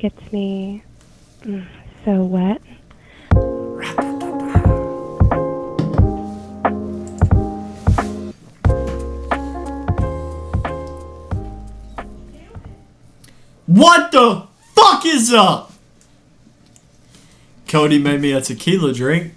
gets me so wet. What the fuck is up? Cody made me a tequila drink.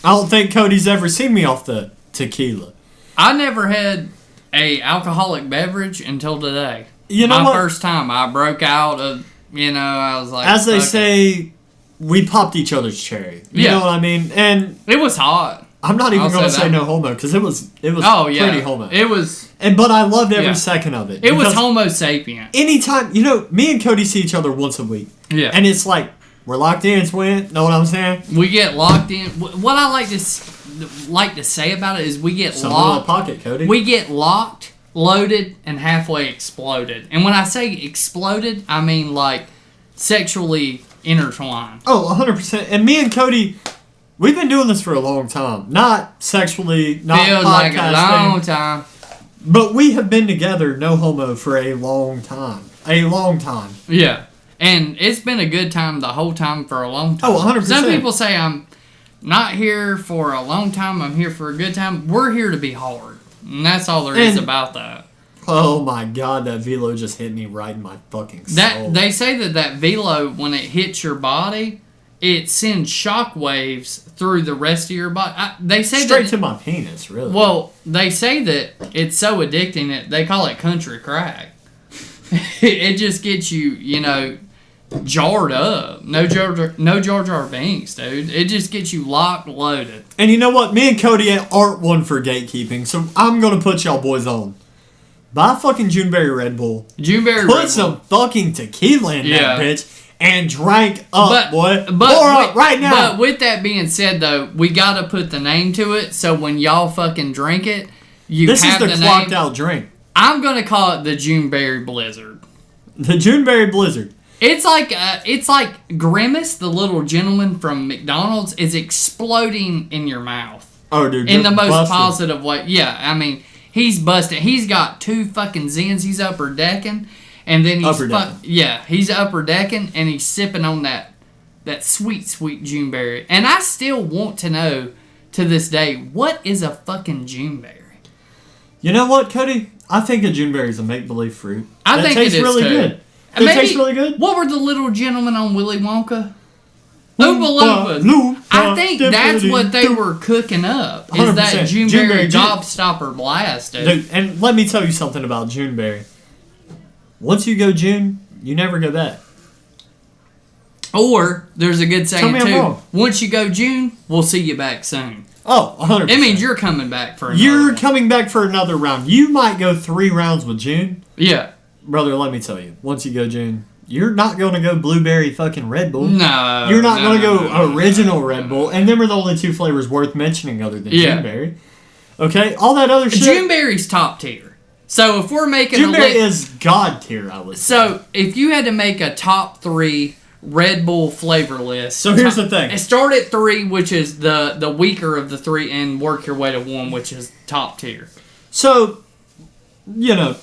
I don't think Cody's ever seen me off the tequila. I never had a alcoholic beverage until today. You know My what? first time, I broke out of, I was like... As they fuck it. say, we popped each other's cherry. You know what I mean? And It was hot. I'm not even I'll going to say say that. no homo, because it was Oh, yeah. pretty homo. It was... But I loved every Yeah. second of it. It was because homo sapien. anytime, me and Cody see each other once a week. Yeah. And it's like, we're locked in, twin. Know what I'm saying? We get locked in. What I like to say about it is we get Something locked. in the pocket, Cody. We get locked, loaded, and halfway exploded. And when I say exploded, I mean like sexually intertwined. Oh, 100%. And me and Cody, we've been doing this for a long time. Not sexually, not Feels podcasting. like a long time. But we have been together, no homo, for a long time. A long time. Yeah. And it's been a good time the whole time for a long time. Oh, 100%. Some people say I'm not here for a long time, I'm here for a good time. We're here to be hard. And that's all there is about that. Oh my god, that velo just hit me right in my fucking soul. They say that velo, when it hits your body, it sends shock waves through the rest of your body. They say Straight to my penis, really. Well, they say that it's so addicting that they call it country crack. It just gets you, jarred up. No Jar Jar Binks, dude. It just gets you locked, loaded. And you know what? Me and Cody aren't one for gatekeeping, so I'm gonna put y'all boys on. Buy a fucking Juneberry Red Bull. Put some fucking tequila in that bitch. And drank up, boy. Pour up right now. But with that being said, though, we gotta put the name to it. So when y'all fucking drink it, This have is the name. clocked out drink. I'm gonna call it the Juneberry Blizzard. The Juneberry Blizzard. It's like Grimace, the little gentleman from McDonald's, is exploding in your mouth. Oh, dude. In the most busted. positive way. Yeah, I mean, he's busted. He's got 2 fucking Zins. He's upper decking. And then he's upper decking, and he's sipping on that sweet, sweet Juneberry. And I still want to know, to this day, what is a fucking Juneberry? You know what, Cody? I think a Juneberry is a make-believe fruit. I think tastes it is really too. good. It tastes really good. What were the little gentlemen on Willy Wonka? Oompa Loompas. I think that's what they were cooking up. Is 100%. that Juneberry Gobstopper Blast, dude. And let me tell you something about Juneberry. Once you go June, you never go back. Or, there's a good saying, Tell me I'm too. wrong. Once you go June, we'll see you back soon. Oh, 100%. It means you're coming back for another You're one. coming back for another round. You might go 3 rounds with June. Yeah. Brother, let me tell you. Once you go June, you're not going to go blueberry fucking Red Bull. No. You're not going to go original Red Bull. And them are the only 2 flavors worth mentioning other than Juneberry. Okay? All that other shit. Juneberry's top tier. So if we're making Juneberry is God tier, I would say. So if you had to make a top 3 Red Bull flavor list. So here's the thing. Start at 3, which is the weaker of the 3, and work your way to 1, which is top tier. So,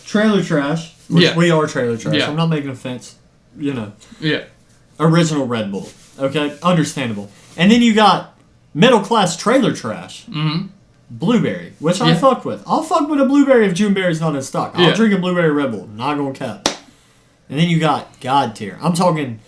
trailer trash. Which we are trailer trash. Yeah. I'm not making offense. Yeah. Original Red Bull. Okay? Understandable. And then you got middle class trailer trash. Mm-hmm. Blueberry, which I fuck with. I'll fuck with a blueberry if Juneberry's not in stock. I'll drink a blueberry Red Bull. Not gonna cap. And then you got God tier. I'm talking,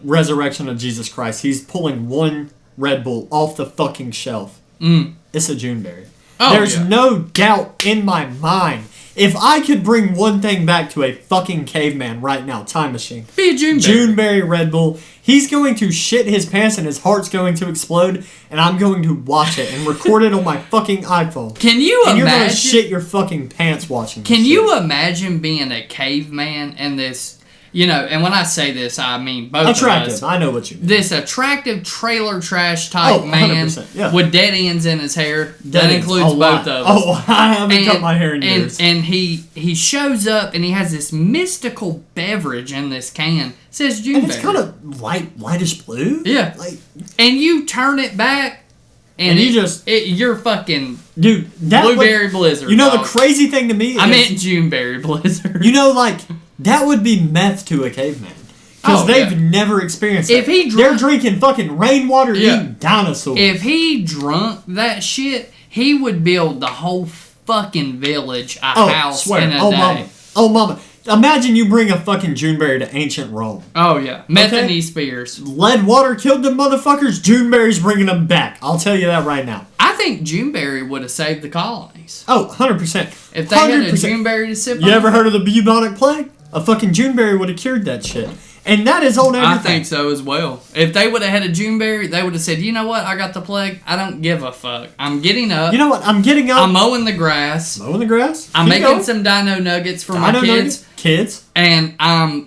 resurrection of Jesus Christ. He's pulling 1 Red Bull off the fucking shelf. It's a Juneberry. There's no doubt in my mind. If I could bring one thing back to a fucking caveman right now, time machine. Be a Juneberry. Juneberry Red Bull. He's going to shit his pants and his heart's going to explode, and I'm going to watch it and record it on my fucking iPhone. Can you and imagine? You're going to shit your fucking pants watching this Can shit. you imagine being a caveman and this, and when I say this, I mean both attractive. of us. I know what you mean. This attractive trailer trash type man 100%, with dead ends in his hair. Dead that ends, includes a both lot. of us. Oh, I haven't cut my hair in years. And he shows up and he has this mystical beverage in this can. It says Juneberry. And it's kind of lightish blue. Yeah. And you turn it back and you're fucking dude, Blueberry Blizzard. The crazy thing to me is... I meant Juneberry Blizzard. that would be meth to a caveman. Because they've never experienced it. They're drinking fucking rainwater, eating dinosaurs. If he drunk that shit, he would build the whole fucking village a house in a day. Mama. Imagine you bring a fucking Juneberry to ancient Rome. Oh, yeah. Methany Spears. Lead water killed them motherfuckers. Juneberry's bringing them back. I'll tell you that right now. I think Juneberry would have saved the colonies. Oh, 100%. If they had a Juneberry to sip on. You ever heard of the bubonic plague? A fucking Juneberry would have cured that shit. And that is on everything. I think so as well. If they would have had a Juneberry, they would have said, you know what? I got the plague. I don't give a fuck. I'm getting up. You know what? I'm getting up. I'm mowing the grass. I'm making some dino nuggets for my kids. And I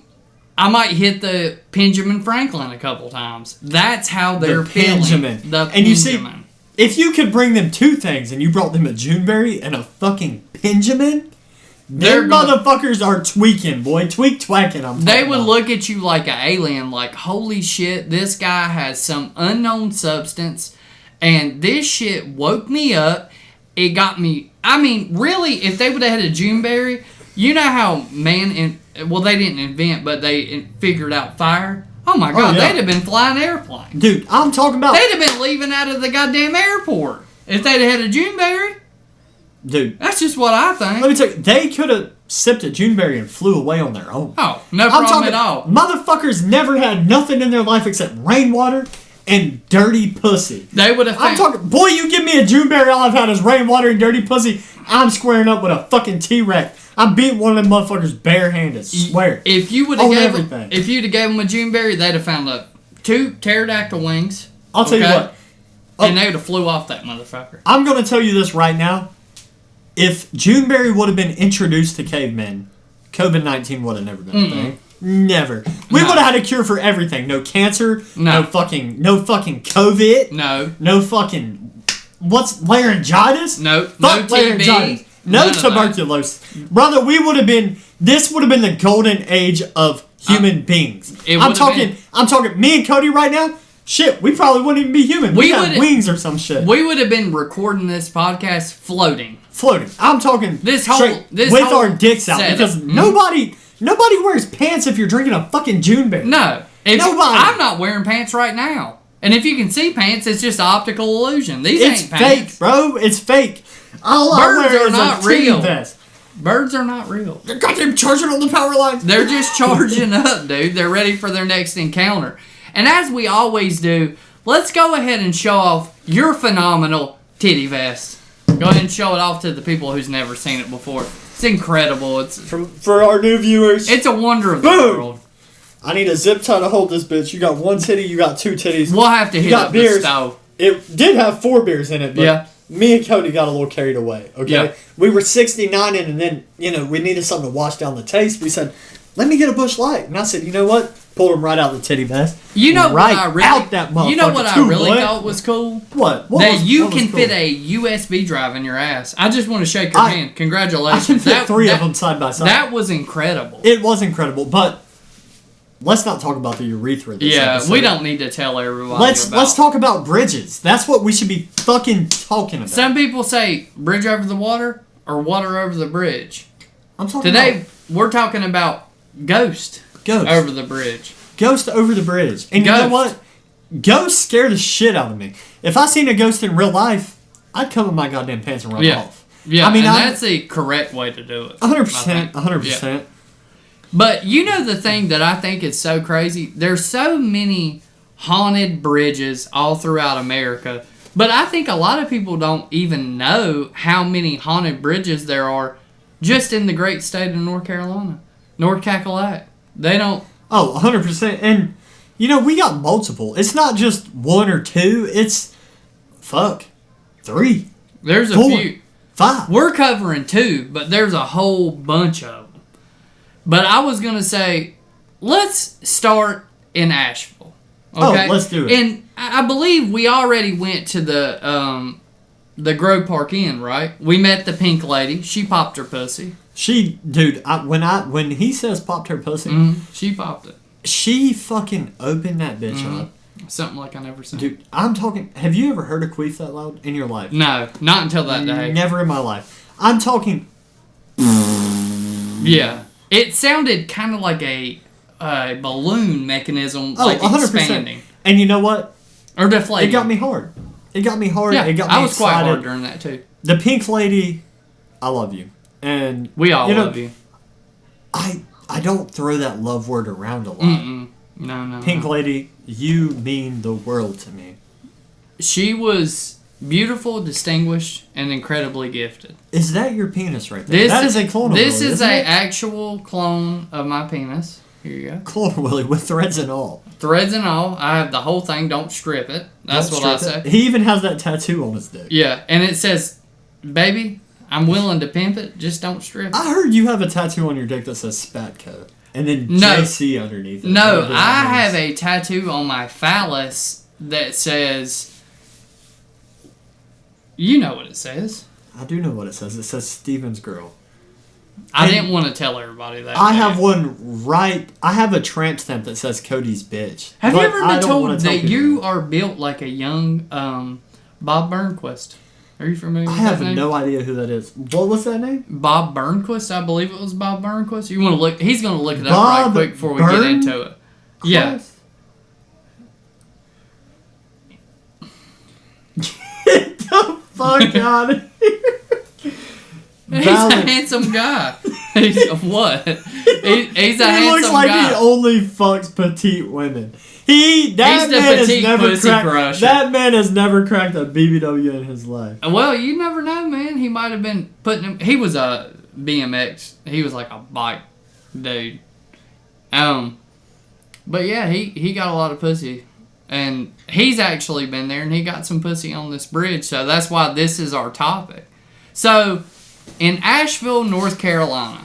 might hit the Benjamin Franklin a couple times. That's how they're feeling. The and you see, if you could bring them two things and you brought them a Juneberry and a fucking Benjamin... Them motherfuckers are tweaking, boy. Twacking. They would look at you like an alien, like, holy shit, this guy has some unknown substance, and this shit woke me up. It got me. I mean, really, if they would have had a Juneberry, you know how they didn't invent, but they figured out fire? Oh my god, they'd have been flying airplanes. Dude, I'm talking about. They'd have been leaving out of the goddamn airport if they'd have had a Juneberry. Dude. That's just what I think. Let me tell you, they could have sipped a Juneberry and flew away on their own. Oh, no problem at all. Motherfuckers never had nothing in their life except rainwater and dirty pussy. They would have. I'm talking, boy, you give me a Juneberry, all I've had is rainwater and dirty pussy. I'm squaring up with a fucking T-Rex. I'm beating one of them motherfuckers barehanded. Swear. If you would have gave them a Juneberry, they'd have found 2 pterodactyl wings. I'll tell you what. And they would have flew off that motherfucker. I'm going to tell you this right now. If Juneberry would have been introduced to cavemen, COVID-19 would have never been a thing. Never. We would have had a cure for everything. No cancer. No fucking COVID. No fucking laryngitis. No. Fuck no laryngitis. TB. No tuberculosis. Brother, this would have been the golden age of human beings. I'm talking me and Cody right now. Shit, we probably wouldn't even be human. We got wings or some shit. We would have been recording this podcast floating. I'm talking with our dicks out because nobody wears pants if you're drinking a fucking Juneberry. No, I'm not wearing pants right now. And if you can see pants, it's just an optical illusion. It's ain't pants. Fake, bro. It's fake. Birds are not real. Birds are not real. They're goddamn charging on the power lines. They're just charging up, dude. They're ready for their next encounter. And as we always do, let's go ahead and show off your phenomenal titty vest. Go ahead and show it off to the people who's never seen it before. It's incredible. It's for our new viewers. It's a wonder of the world. I need a zip tie to hold this bitch. You got one titty, you got 2 titties. We'll have to hit up the stove. It did have 4 beers in it, but me and Cody got a little carried away. Okay, we were 69 in, and then we needed something to wash down the taste. We said, "Let me get a Busch Light," and I said, "You know what?" Pulled him right out the titty vest. You know what I really thought thought was cool? What? That you can fit a USB drive in your ass. I just want to shake your hand. Congratulations. I can fit 3 of them side by side. That was incredible. It was incredible, but let's not talk about the urethra this episode. We don't need to tell everybody Let's talk about bridges. That's what we should be fucking talking about. Some people say bridge over the water or water over the bridge. Today, we're talking about Ghost over the bridge. Ghost over the bridge. And you know what? Ghosts scare the shit out of me. If I seen a ghost in real life, I'd come in my goddamn pants and run off. Yeah, I mean, that's the correct way to do it. 100%. 100%. Yeah. But you know the thing that I think is so crazy? There's so many haunted bridges all throughout America. But I think a lot of people don't even know how many haunted bridges there are just in the great state of North Carolina. North Cackalack. They don't... Oh, 100%. And, we got multiple. It's not just 1 or 2. It's, 3. There's 4, a few. 5. We're covering 2, but there's a whole bunch of them. But I was going to say, let's start in Asheville. Okay? Oh, let's do it. And I believe we already went to the Grove Park Inn, right? We met the pink lady. She popped her pussy. When he says popped her pussy, she popped it. She fucking opened that bitch up. Something like I never seen. Dude, I'm talking. Have you ever heard a queef that loud in your life? No, not until that day. Never in my life. I'm talking. Yeah, it sounded kind of like a balloon mechanism, 100%. expanding. And you know what? Or deflating. It got me hard. It got me hard. Yeah, it got me I was excited. quite hard during that too. The pink lady, I love you. And we all love you. I don't throw that love word around a lot. Mm-mm. No. Pink lady, you mean the world to me. She was beautiful, distinguished, and incredibly gifted. Is that your penis right there? That is a clone of Willie. This is an actual clone of my penis. Here you go. Clone of Willie with threads and all. Threads and all. I have the whole thing. Don't strip it. That's what I say. He even has that tattoo on his dick. Yeah, and it says, "Baby, I'm willing to pimp it. Just don't strip it." I heard you have a tattoo on your dick that says Spatco. And then JC underneath it. No, I have a tattoo on my phallus that says... You know what it says. I do know what it says. It says Steven's girl. I didn't want to tell everybody that. I have one right... I have a tramp stamp that says Cody's bitch. Have you ever been told that you are built like a young Bob Burnquist? Are you familiar with that name? I have no idea who that is. What was that name? Bob Burnquist, I believe it was Bob Burnquist. You want to look? He's going to look it up right quick before we get into it. Yeah. Get the fuck out of here. He's a handsome guy. He's what? He's a handsome guy. He looks like he only fucks petite women. That man has never cracked a BBW in his life. Well, you never know, man. He might have been putting him. He was a BMX. He was like a bike dude. But yeah, he got a lot of pussy, and he's actually been there, and he got some pussy on this bridge. So that's why this is our topic. So, in Asheville, North Carolina,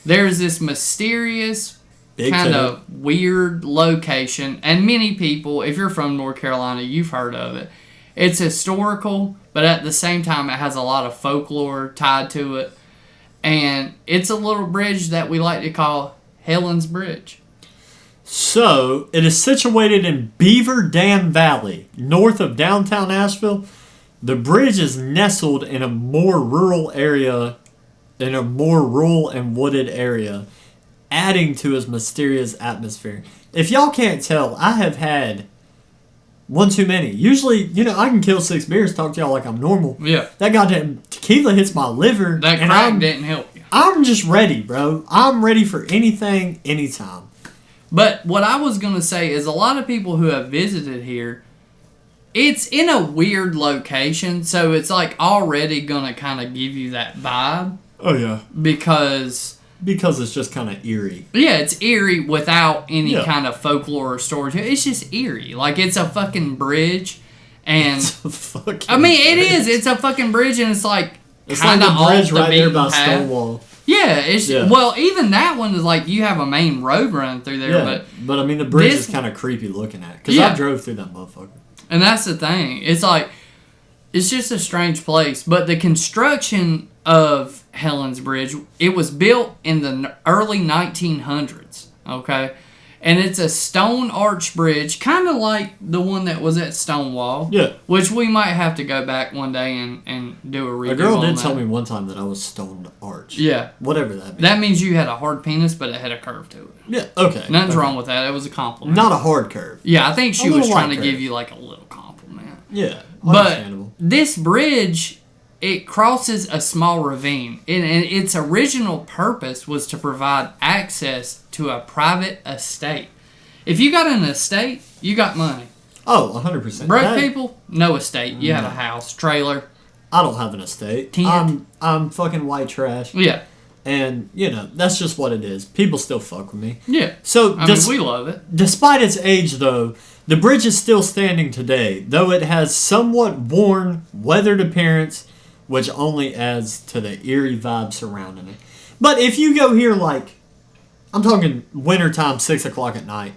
there's this mysterious, kind of weird location, and many people, if you're from North Carolina, you've heard of it. It's historical, but at the same time, it has a lot of folklore tied to it, and it's a little bridge that we like to call Helen's Bridge. So, it is situated in Beaver Dam Valley, north of downtown Asheville. The bridge is nestled in a more rural and wooded area, adding to his mysterious atmosphere. If y'all can't tell, I have had one too many. Usually, I can kill 6 beers, talk to y'all like I'm normal. Yeah. That goddamn tequila hits my liver. That crack didn't help you. I'm just ready, bro. I'm ready for anything, anytime. But what I was going to say is a lot of people who have visited here, it's in a weird location, so it's like already going to kind of give you that vibe. Oh, yeah. Because it's just kind of eerie. Yeah, it's eerie without any kind of folklore or story to it. It's just eerie. Like, it's a fucking bridge. And it's a fucking it bridge. is. It's a fucking bridge, and it's like it's like the bridge right there by path. Stonewall. Yeah, well, even that one is like you have a main road running through there. Yeah, but I mean, the bridge is kind of creepy looking at. Because I drove through that motherfucker. And that's the thing. It's like, it's just a strange place. But the construction of Helen's Bridge, it was built in the early 1900s, okay? And it's a stone arch bridge, kind of like the one that was at Stonewall. Yeah. Which we might have to go back one day and do a review on. A girl did tell me one time that I was stone arch. Yeah. Whatever that means. That means you had a hard penis, but it had a curve to it. Yeah, okay. Nothing's wrong with that. It was a compliment. Not a hard curve. Yeah, I think she was trying to give you like a little compliment. Yeah, understandable. But this bridge, it crosses a small ravine, and its original purpose was to provide access to a private estate. If you got an estate, you got money. Oh, 100%. Broke people, no estate. You have a house, trailer. I don't have an estate. I'm fucking white trash. Yeah. And, that's just what it is. People still fuck with me. Yeah. So, we love it. Despite its age, though, the bridge is still standing today, though it has somewhat worn, weathered appearance, which only adds to the eerie vibe surrounding it. But if you go here, I'm talking wintertime, 6 o'clock at night,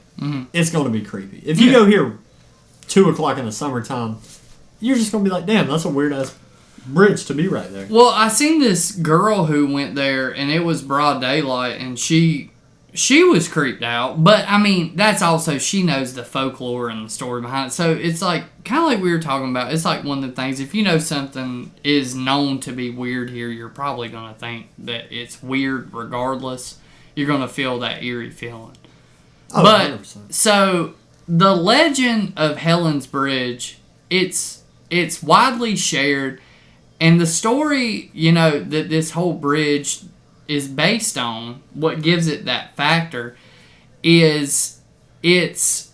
it's going to be creepy. If you go here 2 o'clock in the summertime, you're just going to be like, damn, that's a weird-ass bridge to be right there. Well, I seen this girl who went there, and it was broad daylight, and she was creeped out. But, I mean, that's also, she knows the folklore and the story behind it. So, it's like, kind of like we were talking about, it's like one of the things, if you know something is known to be weird here, you're probably going to think that it's weird regardless. You're going to feel that eerie feeling. Oh, but 100%. so the legend of Helen's Bridge, it's widely shared, and the story, that this whole bridge is based on, what gives it that factor, is it's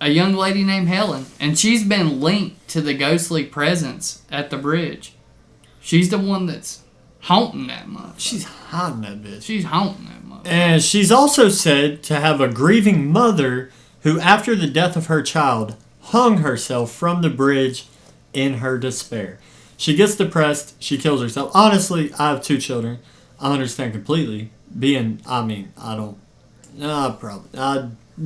a young lady named Helen, and she's been linked to the ghostly presence at the bridge. She's the one that's haunting that motherfucker. She's haunting that bitch. She's haunting that motherfucker. And she's also said to have a grieving mother who, after the death of her child, hung herself from the bridge in her despair. She gets depressed. She kills herself. Honestly, I have 2 children. I understand completely. I'd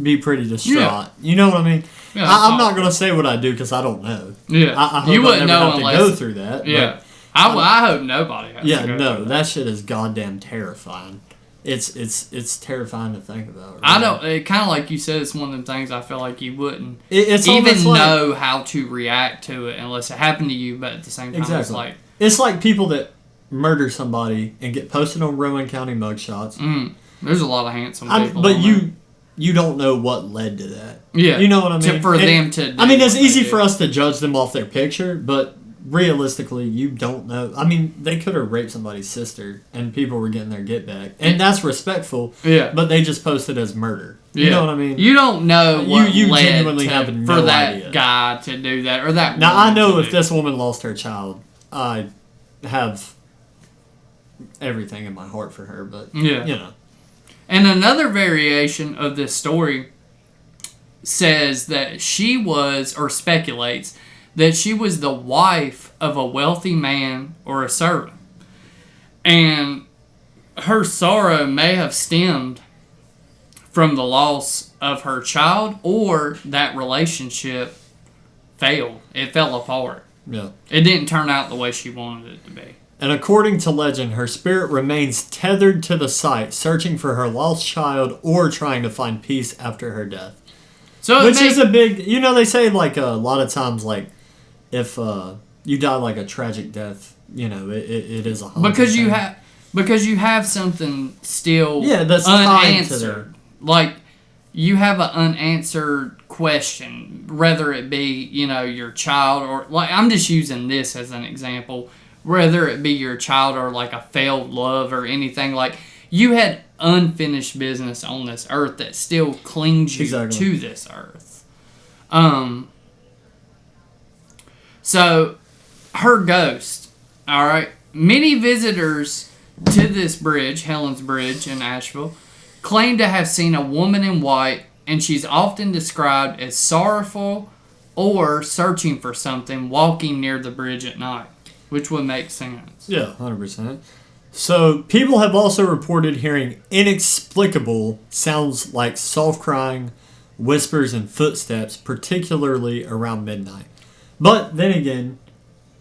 be pretty distraught. Yeah. You know what I mean? Yeah, I'm not going to say what I do because I don't know. Yeah. I hope You wouldn't I know never have unless... to go through that. Yeah. I hope nobody has to go through that shit is goddamn terrifying. It's terrifying to think about. Really. I don't. It kind of like you said. It's one of them things I feel like you wouldn't it's even like, know how to react to it unless it happened to you. But at the same time, it's like people that murder somebody and get posted on Rowan County mugshots. There's a lot of handsome people. But you don't know what led to that. Yeah, you know what I mean. It's easy for us to judge them off their picture, but realistically, you don't know. I mean, they could have raped somebody's sister, and people were getting their get back, and that's respectful. Yeah, but they just posted as murder. You know what I mean? You don't know what you led genuinely have no for that idea. guy to do that or that. Now I know if this woman lost her child, I have everything in my heart for her. But And another variation of this story says that she was, or speculates, that she was the wife of a wealthy man or a servant. And her sorrow may have stemmed from the loss of her child, or that relationship failed. It fell apart. Yeah. It didn't turn out the way she wanted it to be. And according to legend, her spirit remains tethered to the site, searching for her lost child or trying to find peace after her death. Which is a big... they say, like, a lot of times, like, if you die, like, a tragic death, it is a haunting thing. Because you have something still that's unanswered. Like, you have an unanswered question, whether it be, your child or... Like, I'm just using this as an example. Whether it be your child or, like, a failed love or anything. Like, you had unfinished business on this earth that still clings you to this earth. So, her ghost, all right? Many visitors to this bridge, Helen's Bridge in Asheville, claim to have seen a woman in white, and she's often described as sorrowful or searching for something walking near the bridge at night, which would make sense. Yeah, 100%. So, people have also reported hearing inexplicable sounds like soft crying, whispers, and footsteps, particularly around midnight. But then again,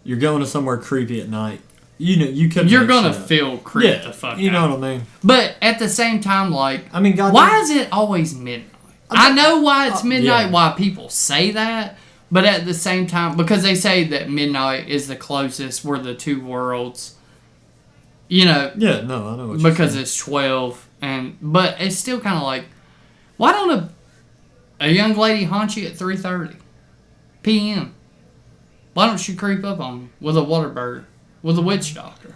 you're going to somewhere creepy at night. You're gonna feel creeped the fuck out. You know what I mean? But at the same time, like, God, why is it always midnight? I know why it's midnight, why people say that, but at the same time, because they say that midnight is the closest where the two worlds, Yeah, no, I know what you're because saying. it's 12, but it's still kind of like, why don't a young lady haunt you at 3:30 p.m.? Why don't she creep up on me with a water bird? With a witch doctor.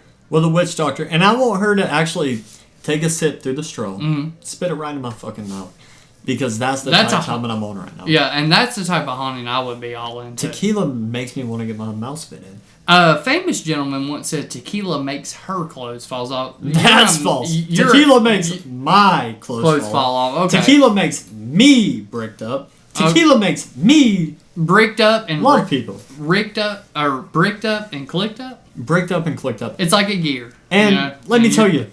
And I want her to actually take a sip through the straw, spit it right in my fucking mouth. Because that's the type of time that I'm on right now. Yeah, and that's the type of haunting I would be all into. Tequila makes me want to get my mouth spit in. A famous gentleman once said tequila makes her clothes fall off. That's false. Tequila makes my clothes fall off. Okay. Tequila makes me bricked up. Tequila makes me... Bricked up and... A lot of people. Bricked up and clicked up? Bricked up and clicked up. It's like a gear. And let me tell you,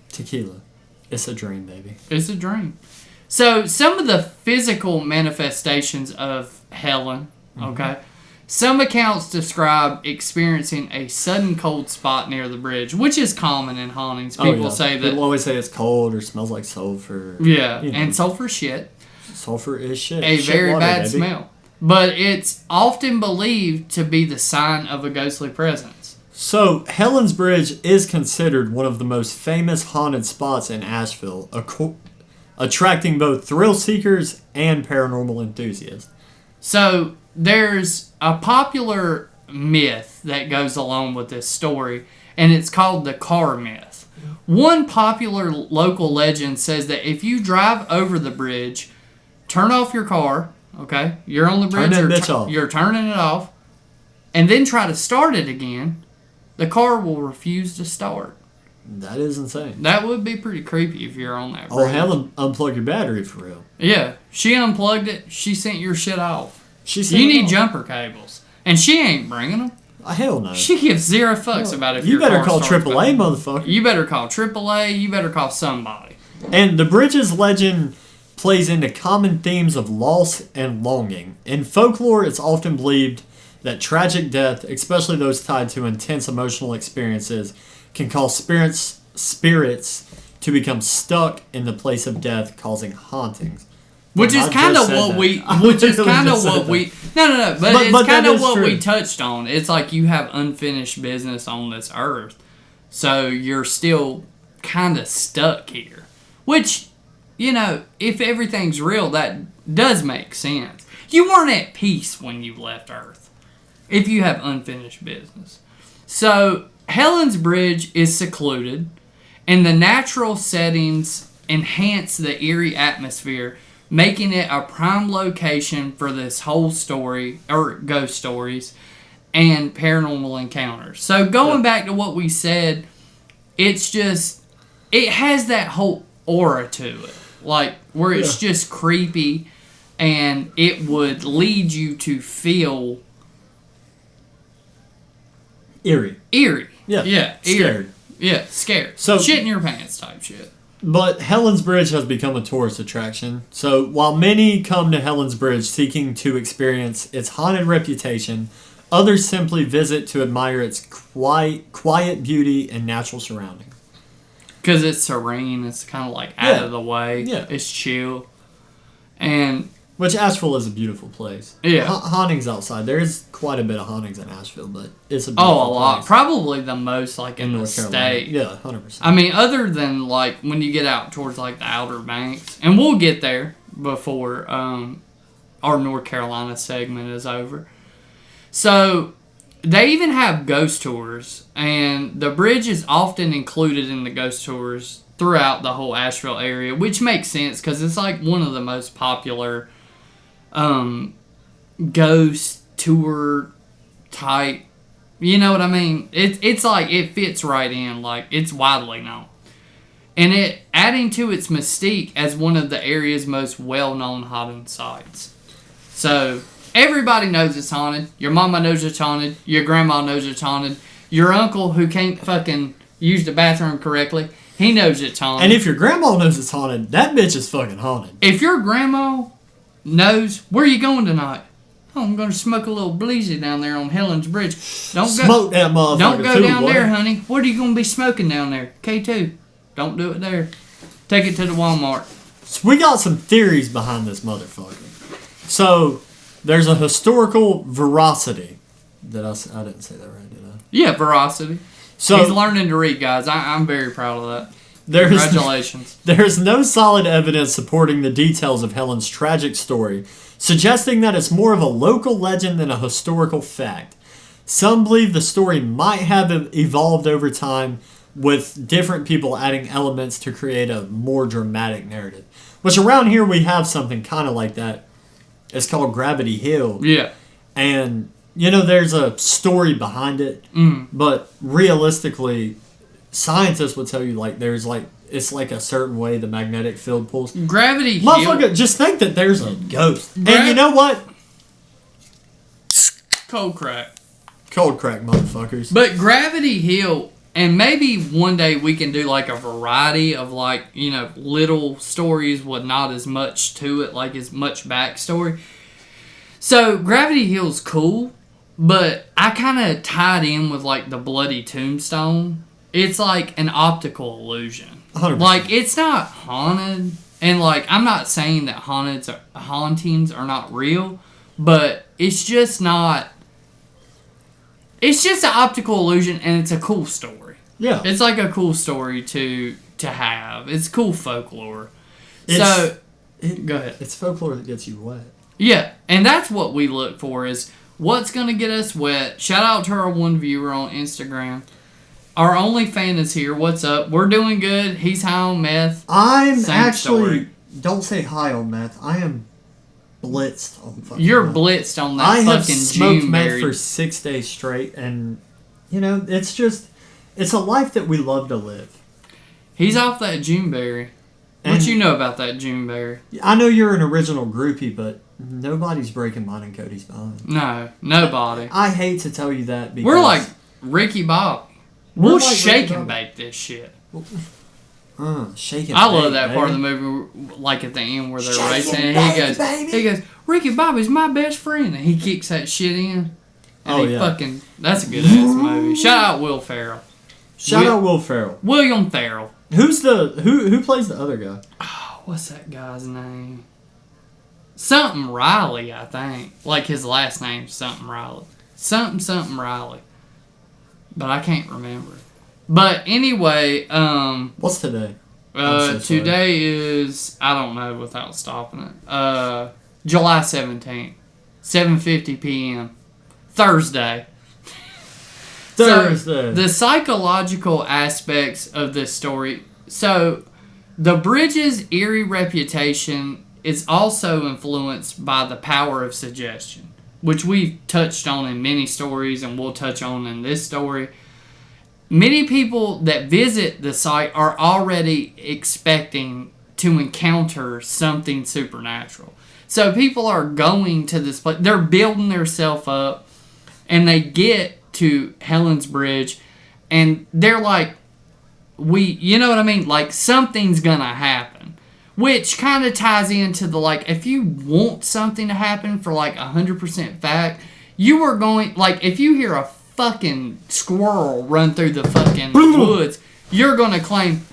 tequila, it's a dream, baby. It's a dream. So, some of the physical manifestations of Helen, okay? Some accounts describe experiencing a sudden cold spot near the bridge, which is common in hauntings. People say that... People always say it's cold or smells like sulfur. Yeah, and sulfur shit. Sulfur is shit. A shit very water, bad baby. smell. But it's often believed to be the sign of a ghostly presence. So, Helen's Bridge is considered one of the most famous haunted spots in Asheville, attracting both thrill seekers and paranormal enthusiasts. So there's a popular myth that goes along with this story, and it's called the car myth. One popular local legend says that if you drive over the bridge, turn off your car, okay? You're on the bridge, you're turning it off, and then try to start it again, the car will refuse to start. That is insane. That would be pretty creepy if you're on that bridge. Oh, hell, unplug your battery for real. Yeah, she unplugged it, she sent your shit off. You need jumper cables. And she ain't bringing them. Hell no. She gives zero fucks about if you your better car call starts AAA, motherfucker. You better call AAA. You better call somebody. And the bridge's legend plays into common themes of loss and longing. In folklore, it's often believed that tragic death, especially those tied to intense emotional experiences, can cause spirits to become stuck in the place of death, causing hauntings. Which is kind of what we. But it's kind of what we touched on. It's like you have unfinished business on this earth, so you're still kind of stuck here. Which, if everything's real, that does make sense. You weren't at peace when you left Earth, if you have unfinished business. So Helen's Bridge is secluded, and the natural settings enhance the eerie atmosphere, making it a prime location for this whole story, or ghost stories, and paranormal encounters. So going back to what we said, it's just, it has that whole aura to it. Like, where it's just creepy, and it would lead you to feel... Eerie. Yeah, scared. Yeah, scared. So, shit in your pants type shit. But Helen's Bridge has become a tourist attraction. So while many come to Helen's Bridge seeking to experience its haunted reputation, others simply visit to admire its quiet beauty and natural surroundings. Because it's serene. It's kind of like out of the way. Yeah. It's chill. And... Which Asheville is a beautiful place. Yeah. Hauntings outside. There is quite a bit of hauntings in Asheville, but it's a beautiful a lot. place. Probably the most, like, in North the Carolina. state. Yeah, 100%. I mean, other than, like, when you get out towards, like, the Outer Banks. And we'll get there before our North Carolina segment is over. So, they even have ghost tours. And the bridge is often included in the ghost tours throughout the whole Asheville area. Which makes sense, because it's, like, one of the most popular... ghost tour type, you know what I mean? It's like, it fits right in, like, it's widely known. And it adding to its mystique as one of the area's most well-known haunted sites. So, everybody knows it's haunted. Your mama knows it's haunted. Your grandma knows it's haunted. Your uncle who can't fucking use the bathroom correctly, he knows it's haunted. And if your grandma knows it's haunted, that bitch is fucking haunted. If your grandma knows, where are you going tonight? Oh, I'm going to smoke a little bleezy down there on Helen's Bridge. Smoke that motherfucker. Don't go down boy. there, honey. What are you going to be smoking down there? K2. Don't do it there. Take it to the Walmart. So we got some theories behind this motherfucker. So, there's a historical veracity. I didn't say that right, did I? Yeah, veracity. So he's learning to read, guys. I'm very proud of that. Congratulations. There's no solid evidence supporting the details of Helen's tragic story, suggesting that it's more of a local legend than a historical fact. Some believe the story might have evolved over time, with different people adding elements to create a more dramatic narrative. Which around here we have something kind of like that. It's called Gravity Hill. Yeah. And, there's a story behind it, but realistically... Scientists would tell you, like, it's like a certain way the magnetic field pulls. Gravity Hill. Motherfucker, just think that there's a ghost. And you know what? Cold crack, motherfuckers. But Gravity Hill, and maybe one day we can do, like, a variety of, like, little stories with not as much to it, like, as much backstory. So, Gravity Hill's cool, but I kind of tied in with, like, the Bloody Tombstone. It's like an optical illusion. 100%. Like, it's not haunted. And, like, I'm not saying that hauntings are not real. But it's just not... It's just an optical illusion, and it's a cool story. Yeah. It's like a cool story to have. It's cool folklore. Go ahead. It's folklore that gets you wet. Yeah, and that's what we look for is what's going to get us wet. Shout out to our one viewer on Instagram. Our only fan is here. What's up? We're doing good. He's high on meth. I'm Same actually... story. Don't say high on meth. I am blitzed on fucking You're meth. blitzed on that I fucking have smoked meth Juneberry. for 6 days straight, and, it's just... It's a life that we love to live. He's off that Juneberry. What you know about that Juneberry? I know you're an original groupie, but nobody's breaking mine and Cody's bone. No, nobody. I hate to tell you that because... We're like Ricky Bobby. We'll like shake Ricky and Bobby. bake this shit. Shake and I bake, love that baby. part of the movie, like at the end where they're Shake racing. and And bake, he goes, Ricky Bobby's my best friend. And he kicks that shit in. And that's a good ass movie. Shout out Will Ferrell. Shout out Will Ferrell. William Ferrell. Who's who plays the other guy? Oh, what's that guy's name? Something Riley, I think. Like his last name's something Riley. Something Riley. But I can't remember. But anyway, What's today? So today is, I don't know without stopping it. July 17th, 7:50 p.m. Thursday. So, the psychological aspects of this story. So, the bridge's eerie reputation is also influenced by the power of suggestion, which we've touched on in many stories and we'll touch on in this story. Many people that visit the site are already expecting to encounter something supernatural. So, people are going to this place. They're building themselves up and they get to Helen's Bridge, and they're like, you know what I mean? Like, something's gonna happen. Which kind of ties into the, like, if you want something to happen for, like, 100% fact, you are going, like, if you hear a fucking squirrel run through the fucking woods, you're gonna claim,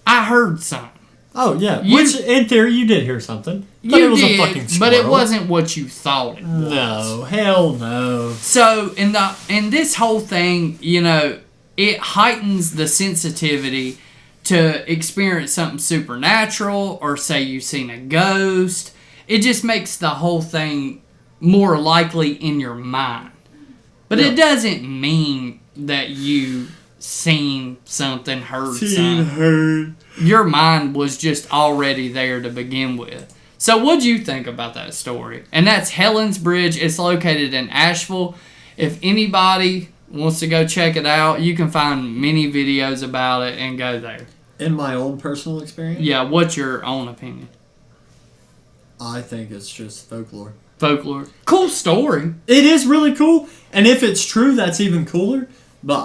I heard something. Oh, yeah. Which, in theory, you did hear something. But You it was did, a fucking squirrel. but it wasn't what you thought it was. No, hell no. So, in this whole thing, it heightens the sensitivity to experience something supernatural or say you've seen a ghost. It just makes the whole thing more likely in your mind. But it doesn't mean that you seen something, heard something. Your mind was just already there to begin with. So what'd you think about that story? And that's Helen's Bridge. It's located in Asheville. If anybody wants to go check it out, you can find many videos about it and go there. In my own personal experience? Yeah, what's your own opinion? I think it's just folklore. Folklore. Cool story. It is really cool. And if it's true, that's even cooler. But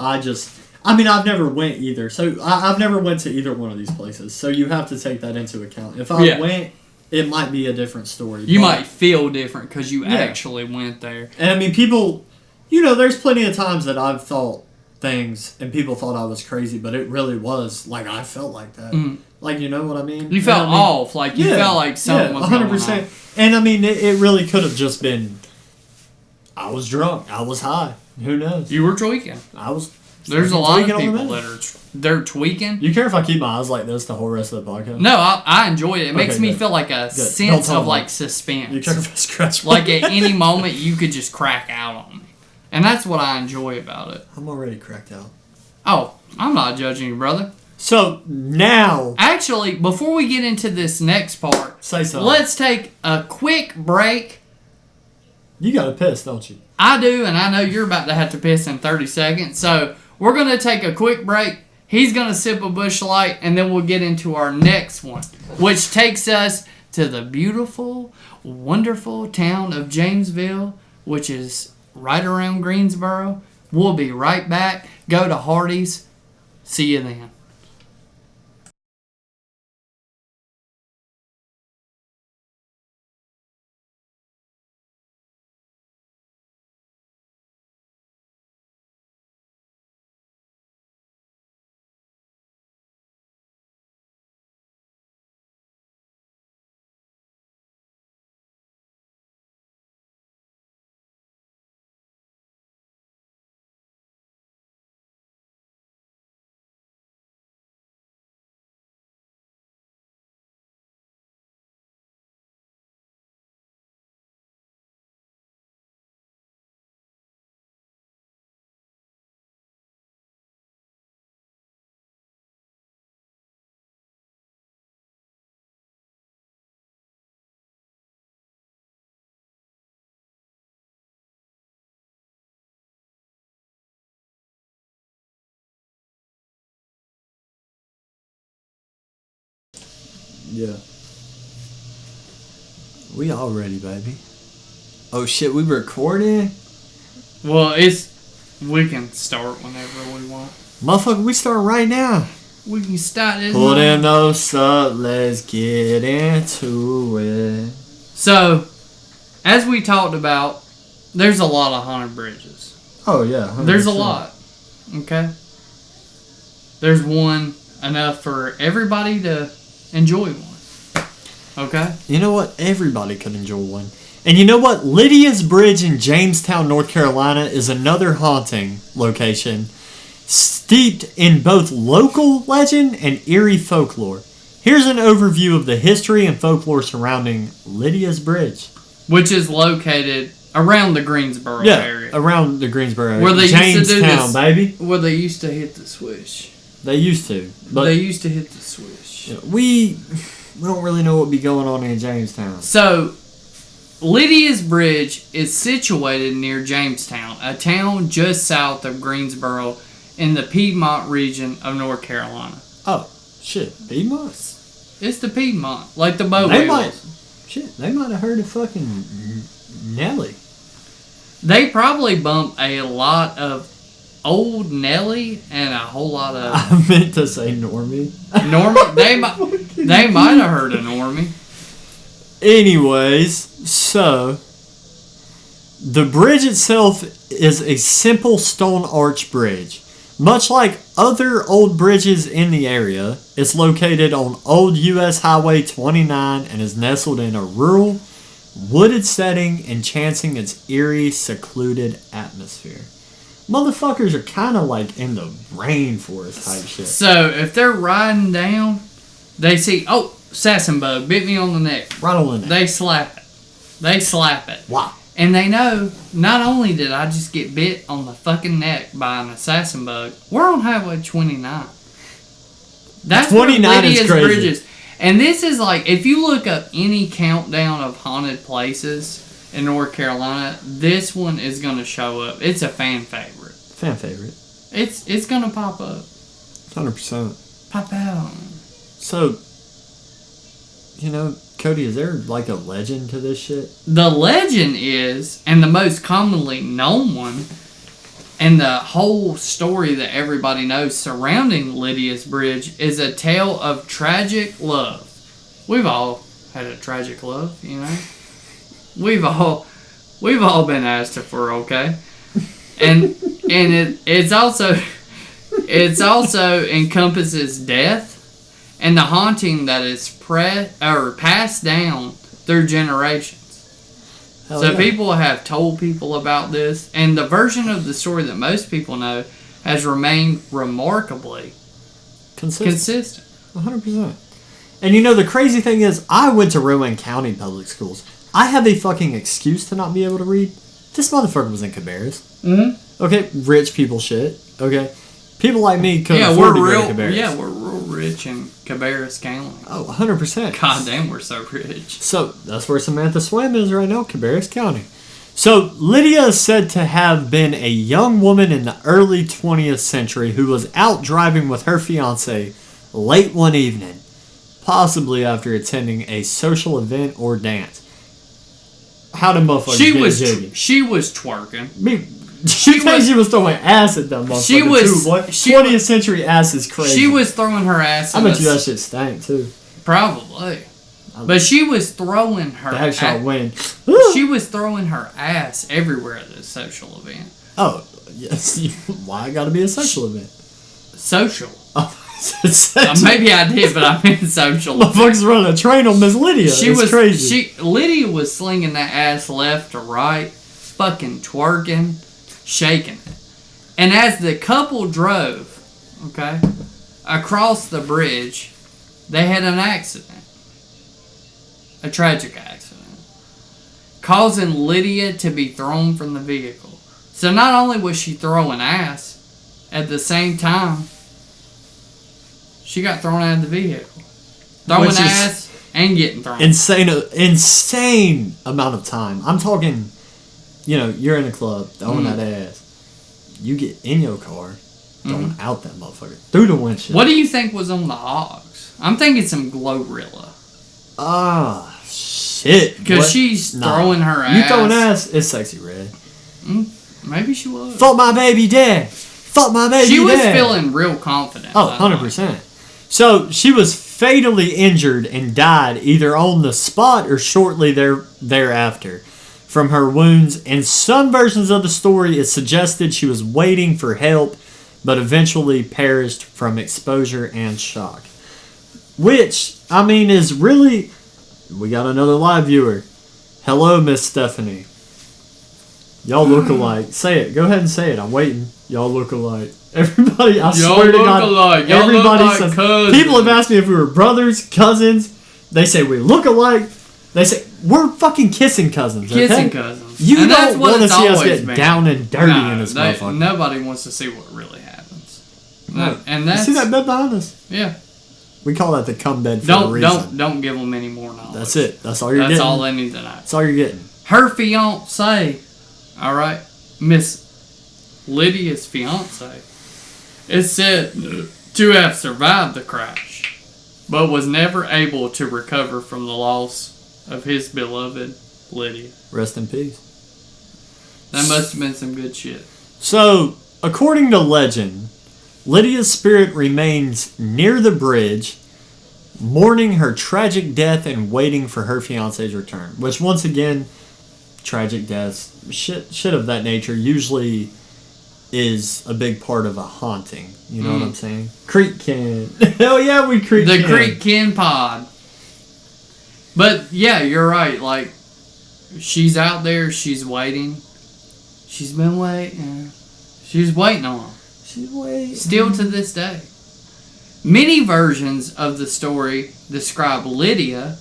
I've never went either. So I've never went to either one of these places. So you have to take that into account. If I went, it might be a different story. You might feel different because you actually went there. And people, there's plenty of times that I've thought things and people thought I was crazy, but it really was like I felt like that. Mm-hmm. Like, you know what I mean? You felt off. Like you felt like something was 100%. Going on. And it really could have just been, I was drunk. I was high. Who knows? You were tweaking. There's a lot of people they're tweaking. You care if I keep my eyes like this the whole rest of the podcast? No, I enjoy it. It makes me feel like a sense of like suspense. You care if I scratch my like at any moment you could just crack out on me. And that's what I enjoy about it. I'm already cracked out. Oh, I'm not judging you, brother. So now... Actually, before we get into this next part... Say something. Let's take a quick break. You gotta piss, don't you? I do, and I know you're about to have to piss in 30 seconds. So we're going to take a quick break. He's going to sip a Busch Light, and then we'll get into our next one, which takes us to the beautiful, wonderful town of Jamesville, which is right around Greensboro. We'll be right back. Go to Hardee's. See you then. Yeah. We all ready, baby. Oh shit, we recording? Well, we can start whenever we want. Motherfucker, we start right now. We can start this. Pull them notes up, let's get into it. So, as we talked about, there's a lot of haunted bridges. Oh yeah, 100%. There's a lot. Okay? There's one enough for everybody to enjoy one. Okay? You know what? Everybody could enjoy one. And you know what? Lydia's Bridge in Jamestown, North Carolina is another haunting location steeped in both local legend and eerie folklore. Here's an overview of the history and folklore surrounding Lydia's Bridge. Which is located around the Greensboro area. Around the Greensboro area. Where they used to do this, baby. Where they used to hit the swish. They used to. But they used to hit the swish. We don't really know what be going on in Jamestown. So, Lydia's Bridge is situated near Jamestown, a town just south of Greensboro in the Piedmont region of North Carolina. Oh, shit. Piedmont? It's the Piedmont, like the boat wheels. They might have heard of fucking Nelly. They probably bumped a lot of Old Nelly and a whole lot of... I meant to say Normie. Normie? They might have heard of Normie. Anyways, so the bridge itself is a simple stone arch bridge. Much like other old bridges in the area, it's located on Old US Highway 29 and is nestled in a rural, wooded setting, enhancing its eerie, secluded atmosphere. Motherfuckers are kind of like in the rainforest type shit. So, if they're riding down, they see, oh, Sassenbug bit me on the neck. Right on the neck. They slap it. Wow. And they know, not only did I just get bit on the fucking neck by an assassin bug, we're on Highway 29. That's 29 where Lydia's is crazy. Bridge is. And this is like, if you look up any countdown of haunted places in North Carolina, this one is going to show up. It's a fan favorite. Fan favorite. It's going to pop up. 100%. Pop out. So, you know, Cody, is there like a legend to this shit? The legend is, and the most commonly known one, and the whole story that everybody knows surrounding Lydia's Bridge is a tale of tragic love. We've all had a tragic love, you know? We've all been asked if we're okay. And it also encompasses death and the haunting that is passed down through generations. Hell so yeah. People have told people about this, and the version of the story that most people know has remained remarkably consistent. 100%. And you know, the crazy thing is, I went to Rowan County Public Schools. I have a fucking excuse to not be able to read. This motherfucker was in Cabarrus. Mm-hmm. Okay, rich people shit. Okay, people like me couldn't afford to go to Cabarrus. Yeah, we're real rich in Cabarrus County. Oh, 100%. God damn, we're so rich. So, that's where Samantha Swam is right now, Cabarrus County. So, Lydia is said to have been a young woman in the early 20th century who was out driving with her fiancé late one evening, possibly after attending a social event or dance. How did motherfuckers She get was twerking. She was throwing ass at that motherfucker She was too. What? 20th century ass is crazy. She was throwing her ass. I bet you that shit stank too. Probably. But she was throwing her Bagshot win. She was throwing her ass everywhere at this social event. Oh, yes. Why it gotta be a social event? Social. Oh, maybe I did, but I meant social. Motherfuckers running a train on Miss Lydia. It's crazy. Lydia was slinging that ass left to right, fucking twerking, shaking it. And as the couple drove, okay, across the bridge, they had an accident. A tragic accident. Causing Lydia to be thrown from the vehicle. So not only was she throwing ass, at the same time, she got thrown out of the vehicle. Throwing ass and getting thrown. Insane amount of time. I'm talking, you know, you're in a club, throwing that ass. You get in your car, throwing out that motherfucker. Through the windshield. What do you think was on the hogs? I'm thinking some Glorilla. Shit. Because she's throwing her ass. You throwing ass? It's sexy red. Maybe she was. Fuck my baby dad. Fuck my baby dad. She was feeling real confident. Oh, 100%. So she was fatally injured and died either on the spot or shortly thereafter from her wounds. In some versions of the story, it suggested she was waiting for help, but eventually perished from exposure and shock. Which, I mean, is really... We got another live viewer. Hello, Miss Stephanie. Y'all look alike. Say it. Go ahead and say it. I'm waiting. Y'all look alike. Everybody, I swear to God. Alike. Y'all everybody look says... cousins. People have asked me if we were brothers, cousins. They say we look alike. They say we're fucking kissing cousins, okay? Kissing cousins. You and don't want to see us get been. down and dirty in this motherfucker. Nobody wants to see what really happens. No. And that's... You see that bed behind us? Yeah. We call that the cum bed for a reason. Don't give them any more knowledge. That's it. That's all you're getting. That's all they need to know. That's all you're getting. Her fiance, all right, Miss Lydia's fiance, is said to have survived the crash, but was never able to recover from the loss of his beloved Lydia. Rest in peace. That must have been some good shit. So, according to legend, Lydia's spirit remains near the bridge, mourning her tragic death and waiting for her fiance's return. Which, once again, tragic deaths, shit of that nature, usually is a big part of a haunting. You know what I'm saying? Creek Ken. Hell yeah, we Creek Ken. The Creek Ken pod. But, yeah, you're right. Like, she's out there, she's waiting. She's been waiting. She's waiting on him. She's waiting. Still to this day. Many versions of the story describe Lydia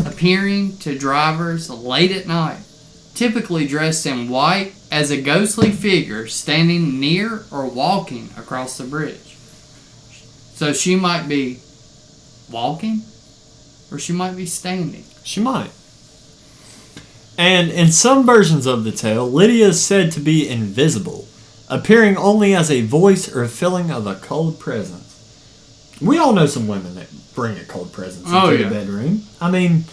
appearing to drivers late at night, typically dressed in white as a ghostly figure standing near or walking across the bridge. So she might be walking or she might be standing. She might. And in some versions of the tale, Lydia is said to be invisible, appearing only as a voice or a feeling of a cold presence. We all know some women that bring a cold presence into the bedroom. I mean,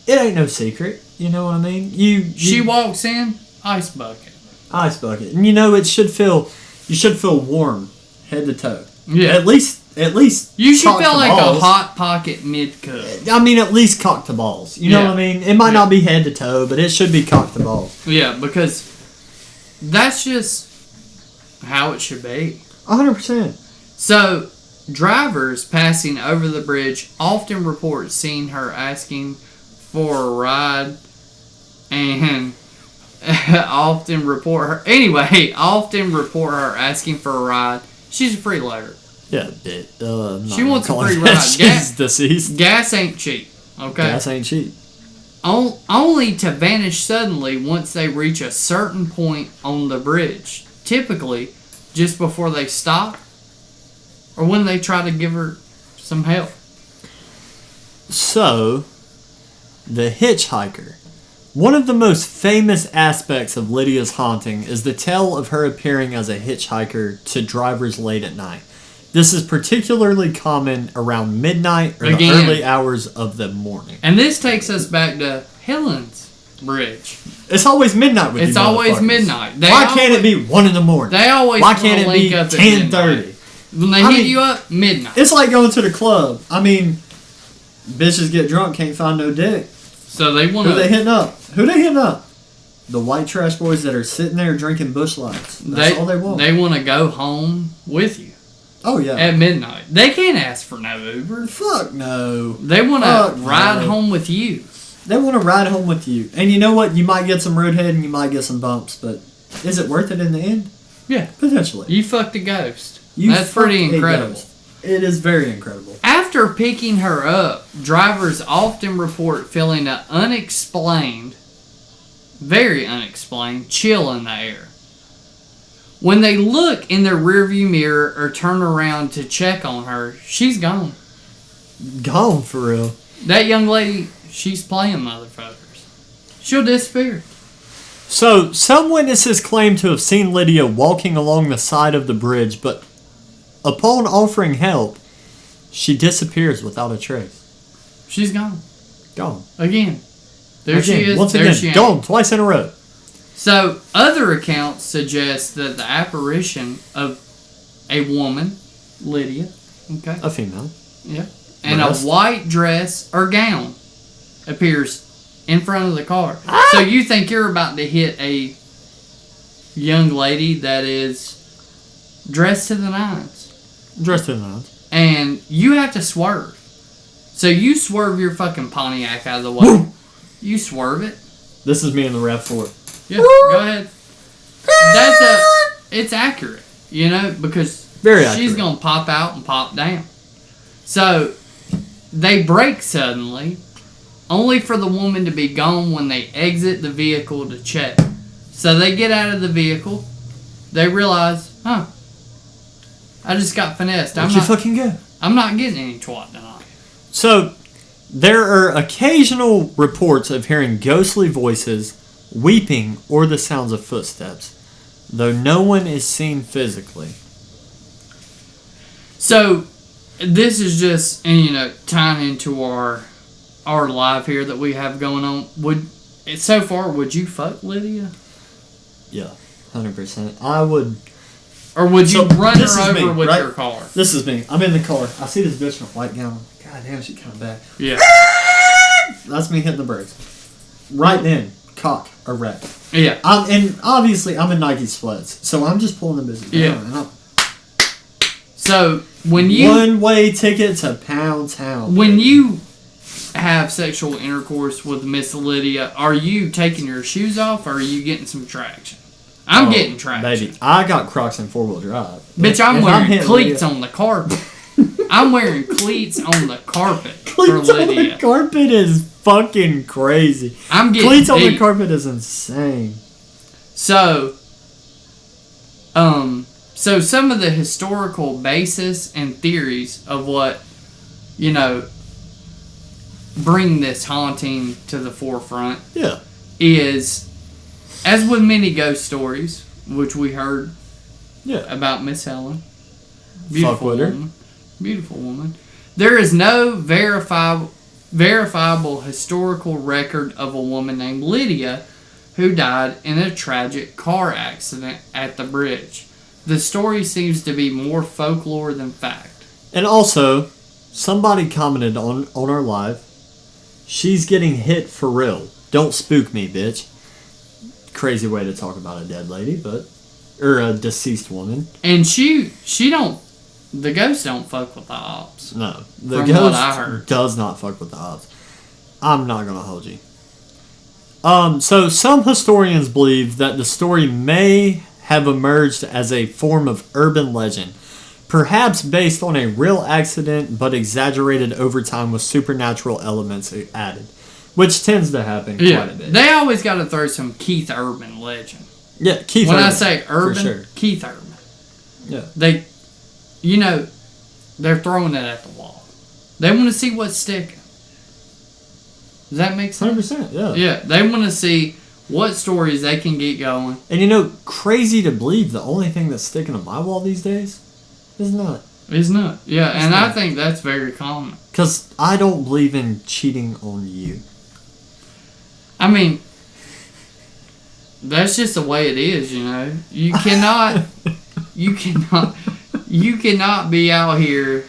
it ain't no secret. You know what I mean? She walks in, ice bucket. Ice bucket. And you should feel warm head to toe. Yeah. At least you should feel like balls. a hot pocket mid cup. I mean, at least cock to balls. You know what I mean? It might not be head to toe, but it should be cock to balls. Yeah, because that's just how it should be. 100%. So, drivers passing over the bridge often report seeing her asking for a ride, and often report her asking for a ride. She's a freeloader. Yeah, bit. She wants a free ride. She's deceased. Gas ain't cheap. Okay. Gas ain't cheap. Only to vanish suddenly once they reach a certain point on the bridge. Typically, just before they stop, or when they try to give her some help. So, the hitchhiker. One of the most famous aspects of Lydia's haunting is the tale of her appearing as a hitchhiker to drivers late at night. This is particularly common around midnight or the early hours of the morning. And this takes us back to Helen's Bridge. It's always midnight with you. It's always midnight. Why can't it be 1 in the morning? They always Why can't it be 10:30? When they hit you up, midnight. It's like going to the club. I mean, bitches get drunk, can't find no dick. So they want to... Who they hitting up? The white trash boys that are sitting there drinking Busch Lights. That's all they want. They want to go home with you. Oh, yeah. At midnight. They can't ask for no Uber. Fuck no. They want to ride home with you. They want to ride home with you. And you know what? You might get some roadhead and you might get some bumps, but is it worth it in the end? Yeah. Potentially. You fucked a ghost. That's pretty incredible. It is very incredible. After picking her up, drivers often report feeling an very unexplained chill in the air. When they look in their rearview mirror or turn around to check on her, she's gone. Gone for real. That young lady, she's playing motherfuckers. She'll disappear. So, some witnesses claim to have seen Lydia walking along the side of the bridge, but upon offering help, she disappears without a trace. She's gone. Gone. Again. There she is. Once there again, she ain't. gone twice in a row. So, other accounts suggest that the apparition of a woman, Lydia, okay, A female. yeah, and a white dress or gown appears in front of the car. So you think you're about to hit a young lady that is dressed to the nines. Dressed to the nines. And you have to swerve. So you swerve your fucking Pontiac out of the way. You swerve it. This is me in the RAV4. Yeah, go ahead. It's accurate, you know, because she's going to pop out and pop down. So they brake suddenly, only for the woman to be gone when they exit the vehicle to check. So they get out of the vehicle. They realize, I just got finessed. Where'd you fucking go? I'm not getting any twat tonight. So, there are occasional reports of hearing ghostly voices, weeping, or the sounds of footsteps, though no one is seen physically. So, this is just, tying into our live here that we have going on. Would you fuck Lydia? Yeah, 100%. I would. Or would you run her over with your car? This is me. I'm in the car. I see this bitch in a white gown. God damn, she coming back. Yeah. That's me hitting the brakes. Right then, cock, erect. Yeah. And obviously, I'm in Nike sweats, so I'm just pulling the business down. Yeah. So, when you... One-way ticket to Pound Town. When you have sexual intercourse with Miss Lydia, are you taking your shoes off, or are you getting some traction? I'm getting traction. Baby, I got Crocs in four-wheel drive. Bitch, I'm wearing cleats on the carpet. I'm wearing cleats on the carpet for Lydia. On the carpet is fucking crazy. I'm getting cleats on the carpet is insane. So some of the historical basis and theories of what, bring this haunting to the forefront is, as with many ghost stories, which we heard about Miss Helen. Beautiful woman. There is no verifiable historical record of a woman named Lydia who died in a tragic car accident at the bridge. The story seems to be more folklore than fact. And also, somebody commented on our live, she's getting hit for real. Don't spook me, bitch. Crazy way to talk about a dead lady, or a deceased woman. And the ghost don't fuck with the ops. No, the ghost does not fuck with the ops. I'm not gonna hold you. So some historians believe that the story may have emerged as a form of urban legend, perhaps based on a real accident but exaggerated over time with supernatural elements added, which tends to happen quite a bit. They always got to throw some Keith Urban legend. Yeah, Keith Urban. When I say urban, for sure. Keith Urban. Yeah. They're throwing it at the wall. They want to see what's sticking. Does that make sense? 100%, yeah. Yeah, they want to see what stories they can get going. And crazy to believe, the only thing that's sticking to my wall these days is nut. Is nut, yeah, and I think that's very common. Because I don't believe in cheating on you. I mean, that's just the way it is, You cannot be out here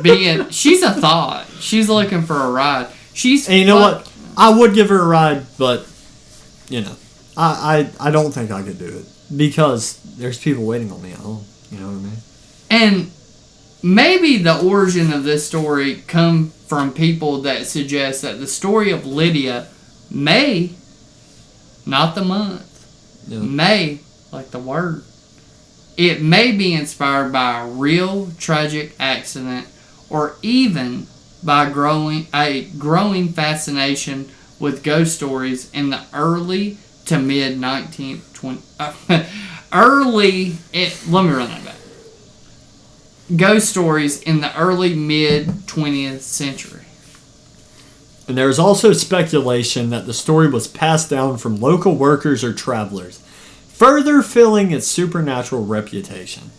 being... She's a thought. She's looking for a ride. And you know what? I would give her a ride, but, I don't think I could do it. Because there's people waiting on me at home. You know what I mean? And maybe the origin of this story come from people that suggest that the story of Lydia may, not the month, may, like the word, it may be inspired by a real tragic accident or even by a growing fascination with ghost stories in the early to mid 19th, let me run that back. Ghost stories in the early mid 20th century. And there is also speculation that the story was passed down from local workers or travelers, further filling its supernatural reputation.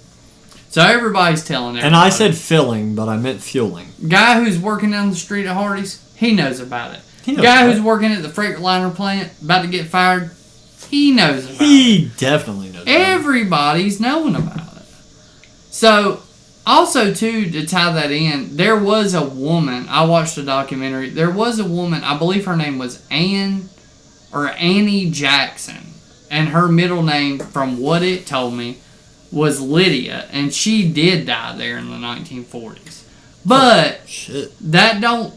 So everybody's telling everybody. And I said filling, but I meant fueling. Guy who's working down the street at Hardee's, he knows about it. Guy who's working at the Freightliner plant, about to get fired, he knows about it. He definitely knows about it. Everybody's knowing about it. So, also, too, to tie that in, there was a woman, I watched a documentary, there was a woman, I believe her name was Annie Jackson, and her middle name, from what it told me, was Lydia, and she did die there in the 1940s. But, that don't,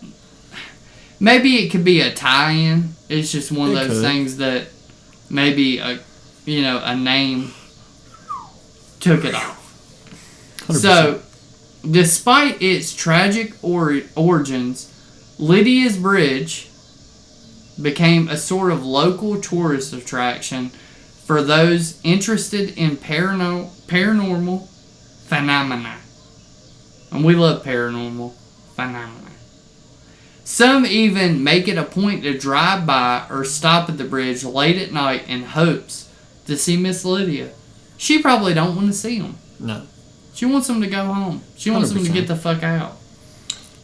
maybe it could be a tie-in, it's just one of those things that maybe a name took it off. 100%. So, despite its tragic origins, Lydia's Bridge became a sort of local tourist attraction for those interested in paranormal phenomena. And we love paranormal phenomena. Some even make it a point to drive by or stop at the bridge late at night in hopes to see Miss Lydia. She probably don't want to see them. No. She wants them to go home. She wants 100%. Them to get the fuck out.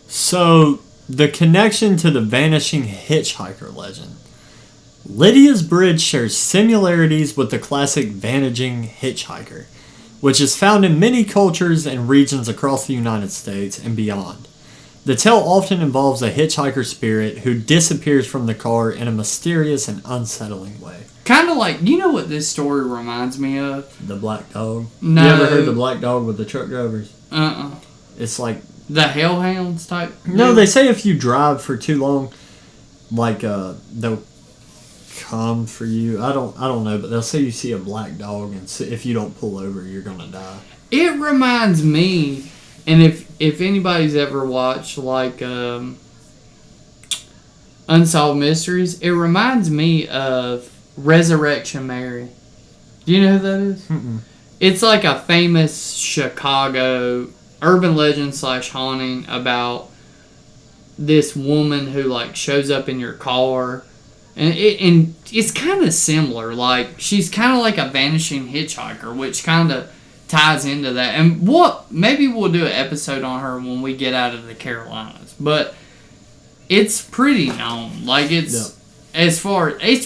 So, the connection to the vanishing hitchhiker legend. Lydia's Bridge shares similarities with the classic vanishing hitchhiker, which is found in many cultures and regions across the United States and beyond. The tale often involves a hitchhiker spirit who disappears from the car in a mysterious and unsettling way. Kind of like, you know what this story reminds me of? The Black Dog? No. You ever heard the Black Dog with the truck drivers? It's like... The Hellhounds type? No, they say if you drive for too long, like, they'll come for you. I don't know, but they'll say you see a black dog, and if you don't pull over, you're gonna die. It reminds me, and if anybody's ever watched, like, Unsolved Mysteries, it reminds me of Resurrection Mary. Do you know who that is? Mm-mm. It's like a famous Chicago urban legend / haunting about this woman who like shows up in your car, and it's kind of similar. Like she's kind of like a vanishing hitchhiker, which kind of ties into that. And maybe we'll do an episode on her when we get out of the Carolinas, but it's pretty known. Like it's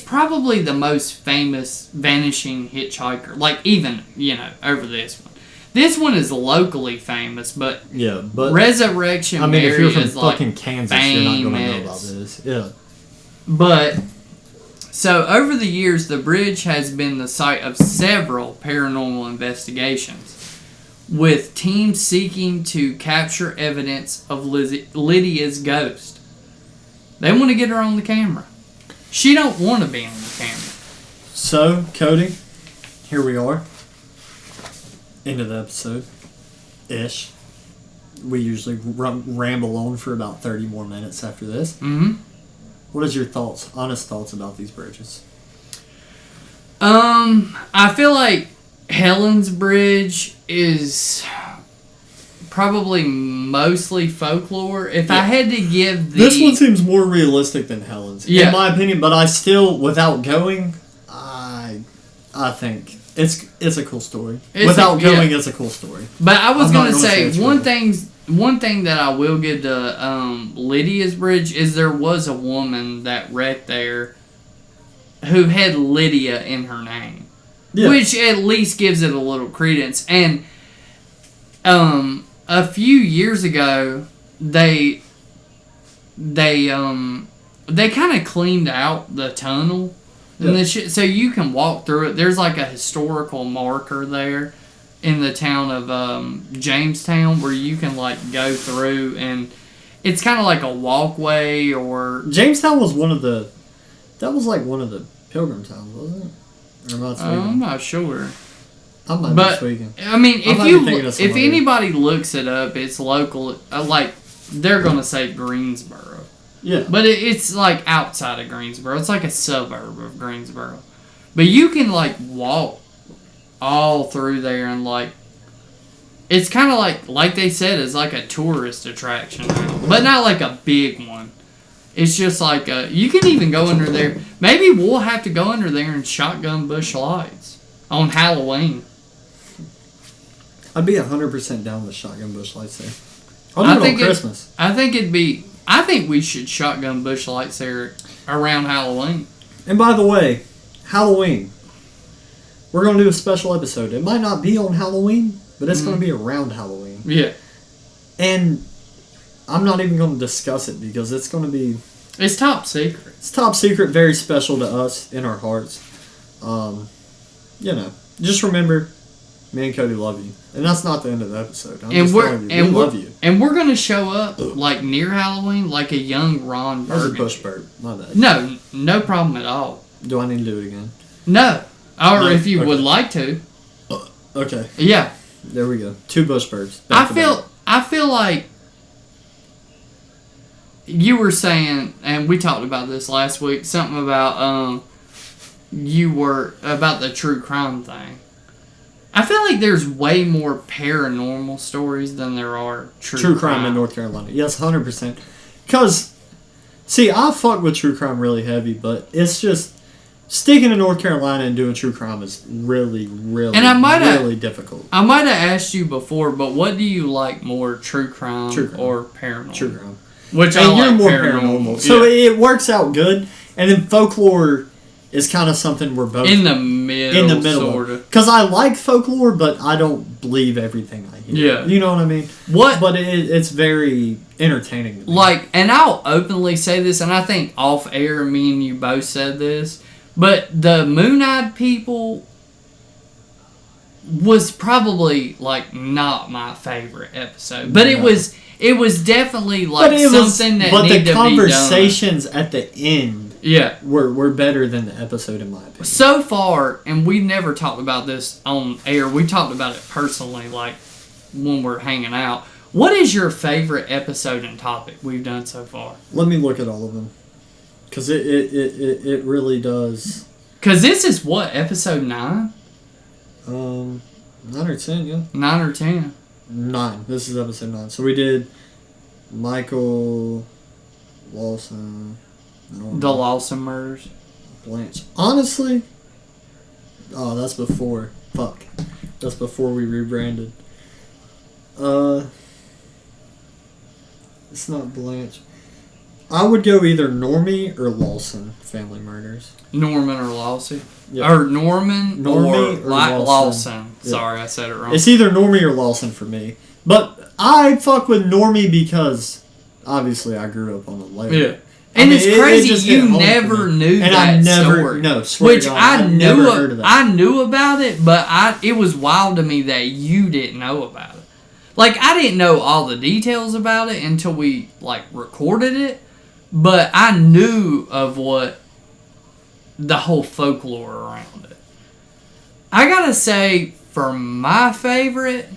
probably the most famous vanishing hitchhiker. Like even over this one. This one is locally famous, but Resurrection Mary if you're from is fucking like Kansas, famous. you're not gonna know about this. Yeah. But so over the years, the bridge has been the site of several paranormal investigations, with teams seeking to capture evidence of Lydia's ghost. They want to get her on the camera. She don't want to be on the camera. So, Cody, here we are. End of the episode. Ish. We usually ramble on for about 30 more minutes after this. Mm-hmm. What is your honest thoughts about these bridges? I feel like Helen's Bridge is probably mostly folklore. If I had to give this one seems more realistic than Helen's, in my opinion. But I still, without going, I think it's a cool story. It's a cool story. But I was gonna say one thing that I will give to Lydia's Bridge is there was a woman that wrecked there who had Lydia in her name, which at least gives it a little credence. And a few years ago, they kind of cleaned out the tunnel, and so you can walk through it. There's like a historical marker there in the town of Jamestown where you can like go through, and it's kind of like a walkway. Or Jamestown was one of the pilgrim towns, wasn't it? Or am I tweaking? I'm not sure. I might be tweaking. I mean, if anybody looks it up, it's local. Like they're gonna say Greensboro. Yeah. But it's like outside of Greensboro. It's like a suburb of Greensboro. But you can like walk all through there, and like it's kind of like they said, it's like a tourist attraction now, but not like a big one. It's just like you can even go under there. Maybe we'll have to go under there and shotgun bush lights on Halloween. I'd be 100% down with shotgun bush lights there. I'll do it on Christmas. I think we should shotgun bush lights there around Halloween. And by the way, Halloween. We're going to do a special episode. It might not be on Halloween, but it's going to be around Halloween. Yeah. And I'm not even going to discuss it because it's going to be... It's top secret. It's top secret, very special to us in our hearts. Just remember, me and Cody love you. And that's not the end of the episode. We love you. And we're going to show up, like, near Halloween, like a young Ron Burgundy. That was a bush burp. My bad. No problem at all. Do I need to do it again? No. Or if you would like to. Okay. Yeah. There we go. 2 bush burps. I feel like you were saying, and we talked about this last week, something about about the true crime thing. I feel like there's way more paranormal stories than there are true crime in North Carolina. Yes, 100%. Because, see, I fuck with true crime really heavy, but it's just sticking to North Carolina and doing true crime is really, really, really difficult. I might have asked you before, but what do you like more, true crime or paranormal? True crime. Which and you're more paranormal. So it works out good. And then folklore is kind of something we're both in the middle, sort of. Because I like folklore, but I don't believe everything I hear. Yeah. You know what I mean? But it's very entertaining to me. Like, and I'll openly say this, and I think off air, me and you both said this, but the Moon-Eyed People was probably, like, not my favorite episode. But it was definitely, like, something that needed to be done. But the conversations at the end were better than the episode, in my opinion. So far, and we never talked about this on air, we talked about it personally, like, when we're hanging out. What is your favorite episode and topic we've done so far? Let me look at all of them. Because it really does. Because this is what, episode 9? 9 or 10, yeah. 9 or 10. 9. This is episode 9. So we did Michael Lawson. The Lawson murders. Blanche. Honestly, that's before. Fuck. That's before we rebranded. It's not Blanche. I would go either Normie or Lawson family murders. Norman or Lawson? Yep. Or Normie or Lawson. Yep. Sorry, I said it wrong. It's either Normie or Lawson for me. But I fuck with Normie because obviously I grew up on the lake. Yeah. And it's crazy you never knew that story. No, swear to God, I knew about it, but it was wild to me that you didn't know about it. Like, I didn't know all the details about it until we, like, recorded it. But I knew of what the whole folklore around it. I gotta say, for my favorite,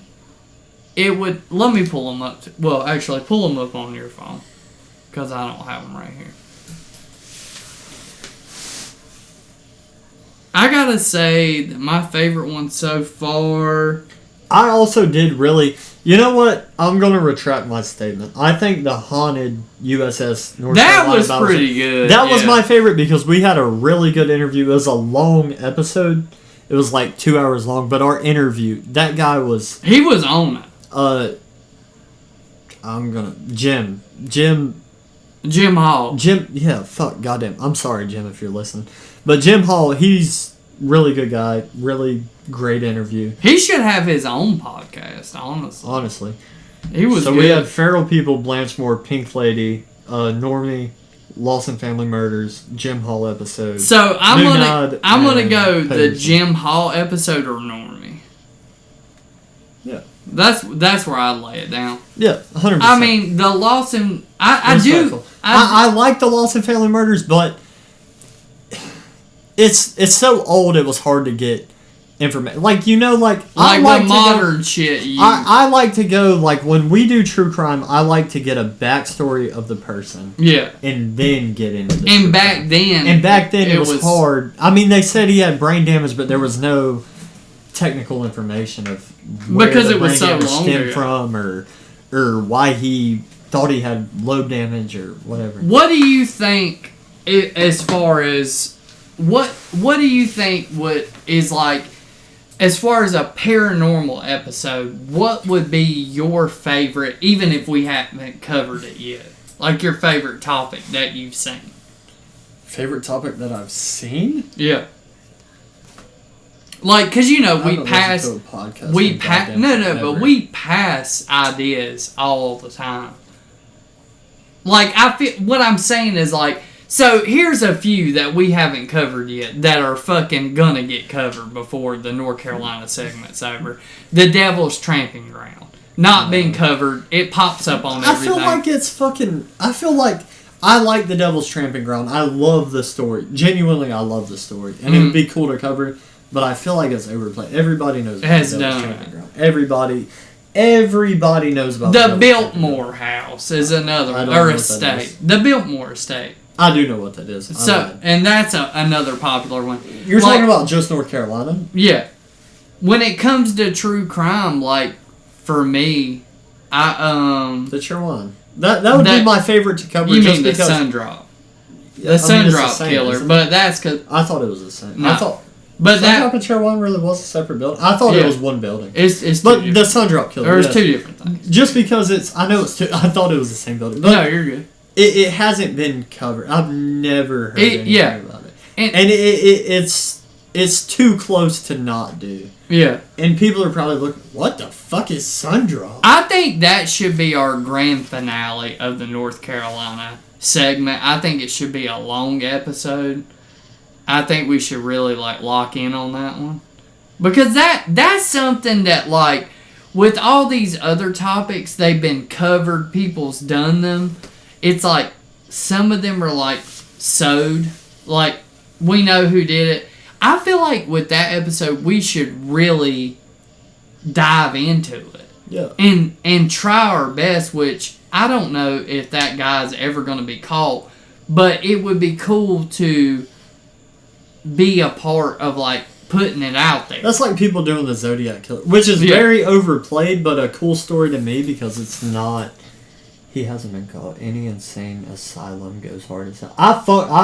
it would... Let me pull them up. Actually, pull them up on your phone. Because I don't have them right here. I gotta say that my favorite one so far... I also did really... You know what? I'm going to retract my statement. I think the haunted USS North Carolina... That was pretty good. That was my favorite because we had a really good interview. It was a long episode. It was like 2 hours long. But our interview, that guy was... He was on it. Jim Hall. Yeah, fuck, goddamn. I'm sorry, Jim, if you're listening. But Jim Hall, he's really good guy. Really great interview. He should have his own podcast, honestly. He was good. We had Feral People, Blanchmore, Pink Lady, Normie, Lawson Family Murders, Jim Hall episode. So I'm gonna go the Jim Hall episode or Normie. Yeah. That's where I lay it down. Yeah, 100%. I mean, the Lawson... I like the Lawson Family Murders, but it's so old it was hard to get information. Like, I like the modern shit. I like to go, like, when we do true crime, I like to get a backstory of the person. Yeah. And then get into the And back then it was hard. I mean, they said he had brain damage, but there was no technical information of where because the it was brain so damage long stemmed ago. from or why he thought he had lobe damage or whatever. What do you think as far as what do you think is like as far as a paranormal episode, what would be your favorite, even if we haven't covered it yet? Like your favorite topic that you've seen? Favorite topic that I've seen? Yeah. Like, because, we pass... We pass ideas all the time. Like, I feel... What I'm saying is, like... So, here's a few that we haven't covered yet that are fucking gonna get covered before the North Carolina segment's over. The Devil's Tramping Ground. Not being covered. It pops up on everything. I feel like it's fucking... I feel like... I like The Devil's Tramping Ground. I love the story. Genuinely, I love the story. And it would be cool to cover, but I feel like it's overplayed. Everybody knows about The Devil's Tramping Ground. Everybody knows about the Biltmore House is another one. Or estate. The Biltmore estate. I do know what that is. And that's another popular one. You're talking about just North Carolina? Yeah. When it comes to true crime, like, for me, The Cherwan. That would be my favorite to cover. You mean the Sundrop. The Sundrop killer, but that's because... I thought it was the same. No. I thought... But Sundrop and Cherwan really was a separate building? I thought it was one building. It's but the Sundrop killer, There's two different things. Just because it's... I know it's two... I thought it was the same building. But no, you're good. It hasn't been covered. I've never heard anything about it. And it's too close to not do. Yeah. And people are probably looking, what the fuck is Sundrop? I think that should be our grand finale of the North Carolina segment. I think it should be a long episode. I think we should really, like, lock in on that one. Because that's something that, like, with all these other topics, they've been covered, people's done them. It's like, some of them are, like, sewed. Like, we know who did it. I feel like with that episode, we should really dive into it. Yeah. And try our best, which I don't know if that guy's ever going to be caught. But it would be cool to be a part of, like, putting it out there. That's like people doing the Zodiac Killer, which is very overplayed, but a cool story to me because it's not... He hasn't been caught. Any insane asylum goes hard as hell. I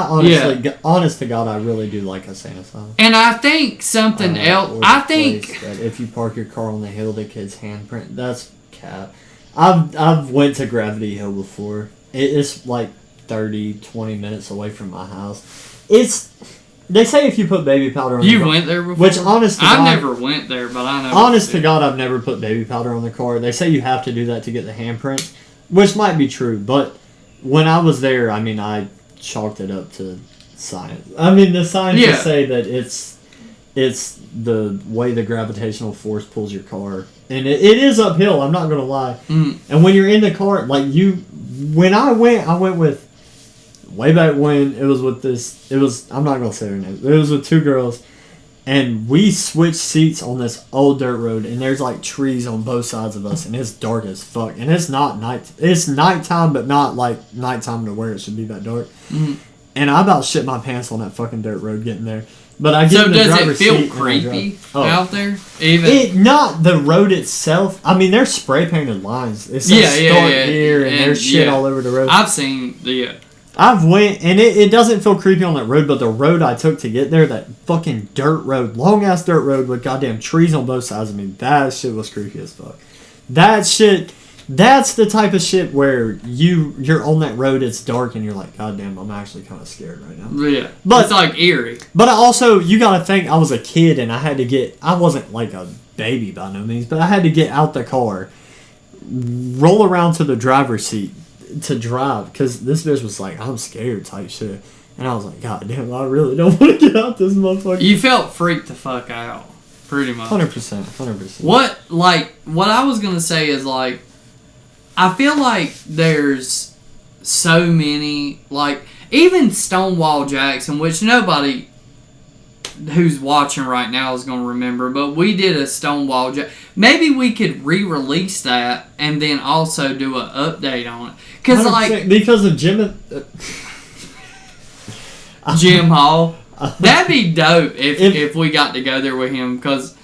honestly, honest to God, I really do like insane asylum. And I think something else. I think that if you park your car on the hill, the kid's handprint. That's cap. I've went to Gravity Hill before. It's like 20 minutes away from my house. They say if you put baby powder on the car. You went there before? Which, honest to God... I never went there, but I know... Honest to God, I've never put baby powder on the car. They say you have to do that to get the handprint, which might be true, but when I was there, I mean, I chalked it up to science. I mean, the scientists say that it's the way the gravitational force pulls your car. And it is uphill, I'm not going to lie. Mm. And when you're in the car, like when I went with... Way back when, it was with this... I'm not going to say her name. It was with two girls. And we switched seats on this old dirt road. And there's, like, trees on both sides of us. And it's dark as fuck. And it's not night... It's nighttime, but not, like, nighttime to where it should be that dark. Mm-hmm. And I about shit my pants on that fucking dirt road getting there. But I get in the driver's seat. So does it feel creepy out there? Not the road itself. I mean, there's spray painted lines. It says start here, and there's shit all over the road. I've seen the... I've went, and it doesn't feel creepy on that road, but the road I took to get there, that fucking dirt road, long-ass dirt road with goddamn trees on both sides of me, that shit was creepy as fuck. That shit, that's the type of shit where you're on that road, it's dark, and you're like, goddamn, I'm actually kind of scared right now. Yeah, but it's like eerie. But also, you gotta think, I was a kid, and I wasn't like a baby by no means, but I had to get out the car, roll around to the driver's seat, to drive, because this bitch was like, I'm scared type shit. And I was like, God damn, I really don't want to get out this motherfucker. You felt freaked the fuck out, pretty much. 100%. What I was going to say is, like, I feel like there's so many, like, even Stonewall Jackson, which nobody who's watching right now is going to remember, but we did a Stonewall Jackson. Maybe we could re-release that and then also do an update on it. Because of Jim Hall. That'd be dope if we got to go there with him, because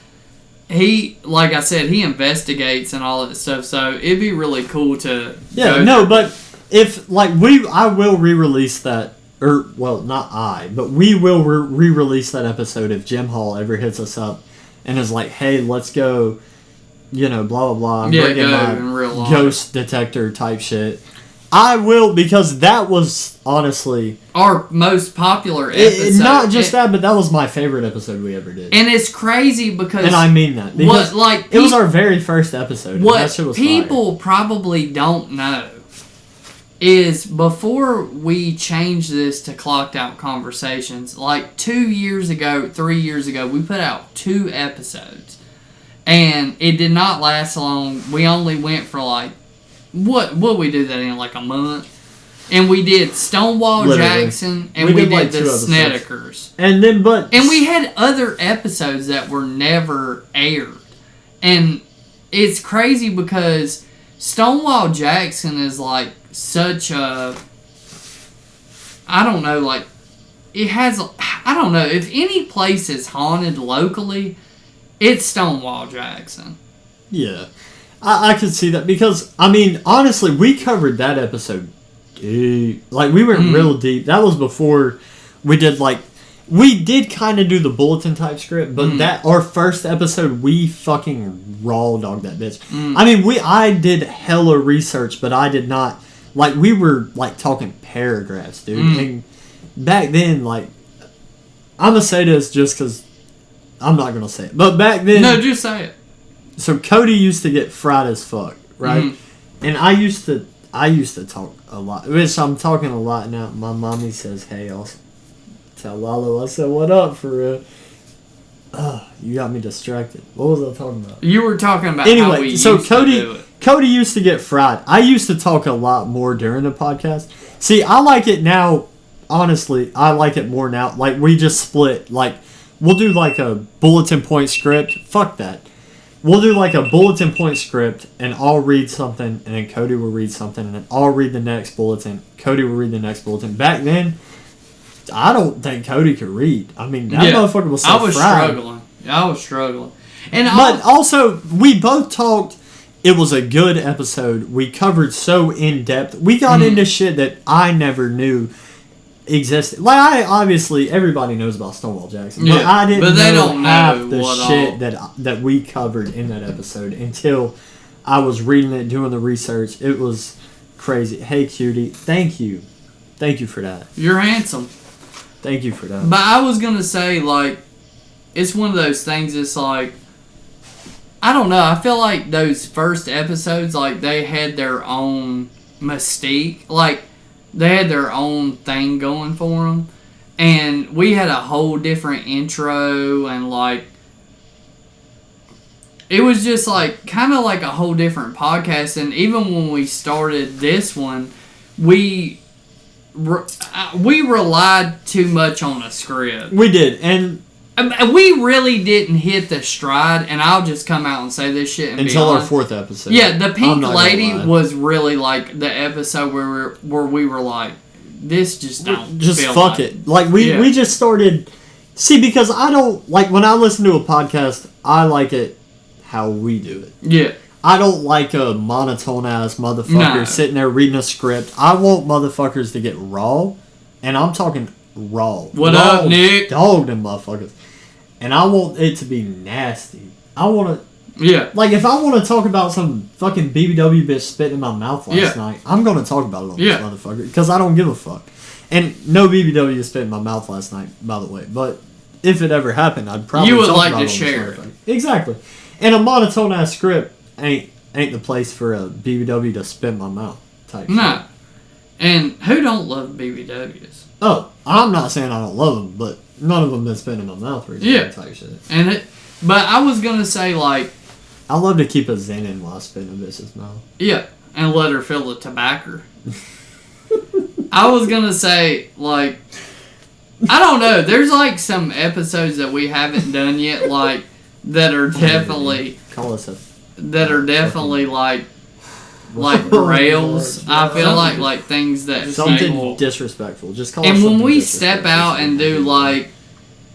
he, like I said, he investigates and all that stuff, so it'd be really cool to but if, like, I will re-release that, or, well, not I, but we will re-release that episode if Jim Hall ever hits us up and is like, hey, let's go, you know, blah, blah, blah. I'm Yeah, bringing go my in real life. ghost detector type shit. I will, because that was honestly our most popular episode. Not just that, but that was my favorite episode we ever did. And it's crazy because... And I mean that. Because it was our very first episode. What that shit was people fire. probably don't know is before we changed this to Clocked Out Conversations, like 3 years ago, we put out 2 episodes. And it did not last long. We only went for like... What we do that in like a month? And we did Stonewall Literally. Jackson, and we did like the 2 episodes. Snedekers. And we had other episodes that were never aired. And it's crazy because Stonewall Jackson is like such a... I don't know, like... It has... I don't know. If any place is haunted locally, it's Stonewall Jackson. Yeah. I could see that because, I mean, honestly, we covered that episode deep. Like, we went real deep. That was before we did, like, we did kind of do the bulletin type script, but that, our first episode, we fucking raw dogged that bitch. I mean, I did hella research, but I did not, like, we were, like, talking paragraphs, dude. And back then, like, I'm gonna say this just because I'm not gonna say it, but back then... No, just say it. So Cody used to get fried as fuck, right? And I used to talk a lot. Which I'm talking a lot now. My mommy says, "Hey, I'll tell Lalo." I said, "What up for real?" You got me distracted. What was I talking about? You were talking about anyway. How we So used to do it. Cody used to get fried. I used to talk a lot more during the podcast. See, I like it now. Honestly, I like it more now. Like we just split. Like we'll do like a bulletin point script. Fuck that. We'll do like a bulletin point script, and I'll read something, and then Cody will read something, and then I'll read the next bulletin. Cody will read the next bulletin. Back then, I don't think Cody could read. I mean, that motherfucker was so fried. I was struggling. But also, we both talked. It was a good episode. We covered so in depth. We got into shit that I never knew existed. Like obviously everybody knows about Stonewall Jackson, but I didn't know half the shit that we covered in that episode until I was reading it, doing the research. It was crazy. Hey cutie, thank you for that. You're handsome. Thank you for that. But I was gonna say, like, it's one of those things. It's like, I don't know. I feel like those first episodes, like, they had their own mystique. Like, they had their own thing going for them. And we had a whole different intro, and, like, it was just, like, kind of like a whole different podcast. And even when we started this one, we relied too much on a script. We did, and we really didn't hit the stride, and I'll just come out and say this shit and until our 4th episode. Yeah, the Pink Lady was really like the episode where we were like, this just don't just feel fuck it. Like we just started. See, because I don't like when I listen to a podcast, I like it how we do it. Yeah. I don't like a monotone ass motherfucker sitting there reading a script. I want motherfuckers to get raw, and I'm talking raw. What up, Nick? Dog them motherfuckers. And I want it to be nasty. I want to... Yeah. Like, if I want to talk about some fucking BBW bitch spitting in my mouth last night, I'm going to talk about it on this motherfucker. Because I don't give a fuck. And no BBW spit in my mouth last night, by the way. But if it ever happened, I'd probably you would talk like about to it on share this it. Exactly. And a monotone ass script ain't the place for a BBW to spit in my mouth type No. shit. And who don't love BBWs? Oh, I'm not saying I don't love them, but none of them been spitting in my mouth recently type shit. But I was going to say, like... I love to keep a zen in while I spit in a bitch's mouth. Yeah, and let her feel the tobacco. I was going to say, like... I don't know. There's, like, some episodes that we haven't done yet, like, that are definitely... Call us a... That are definitely, like rails. I feel like things that something disrespectful. Just call. And when we step out and do like,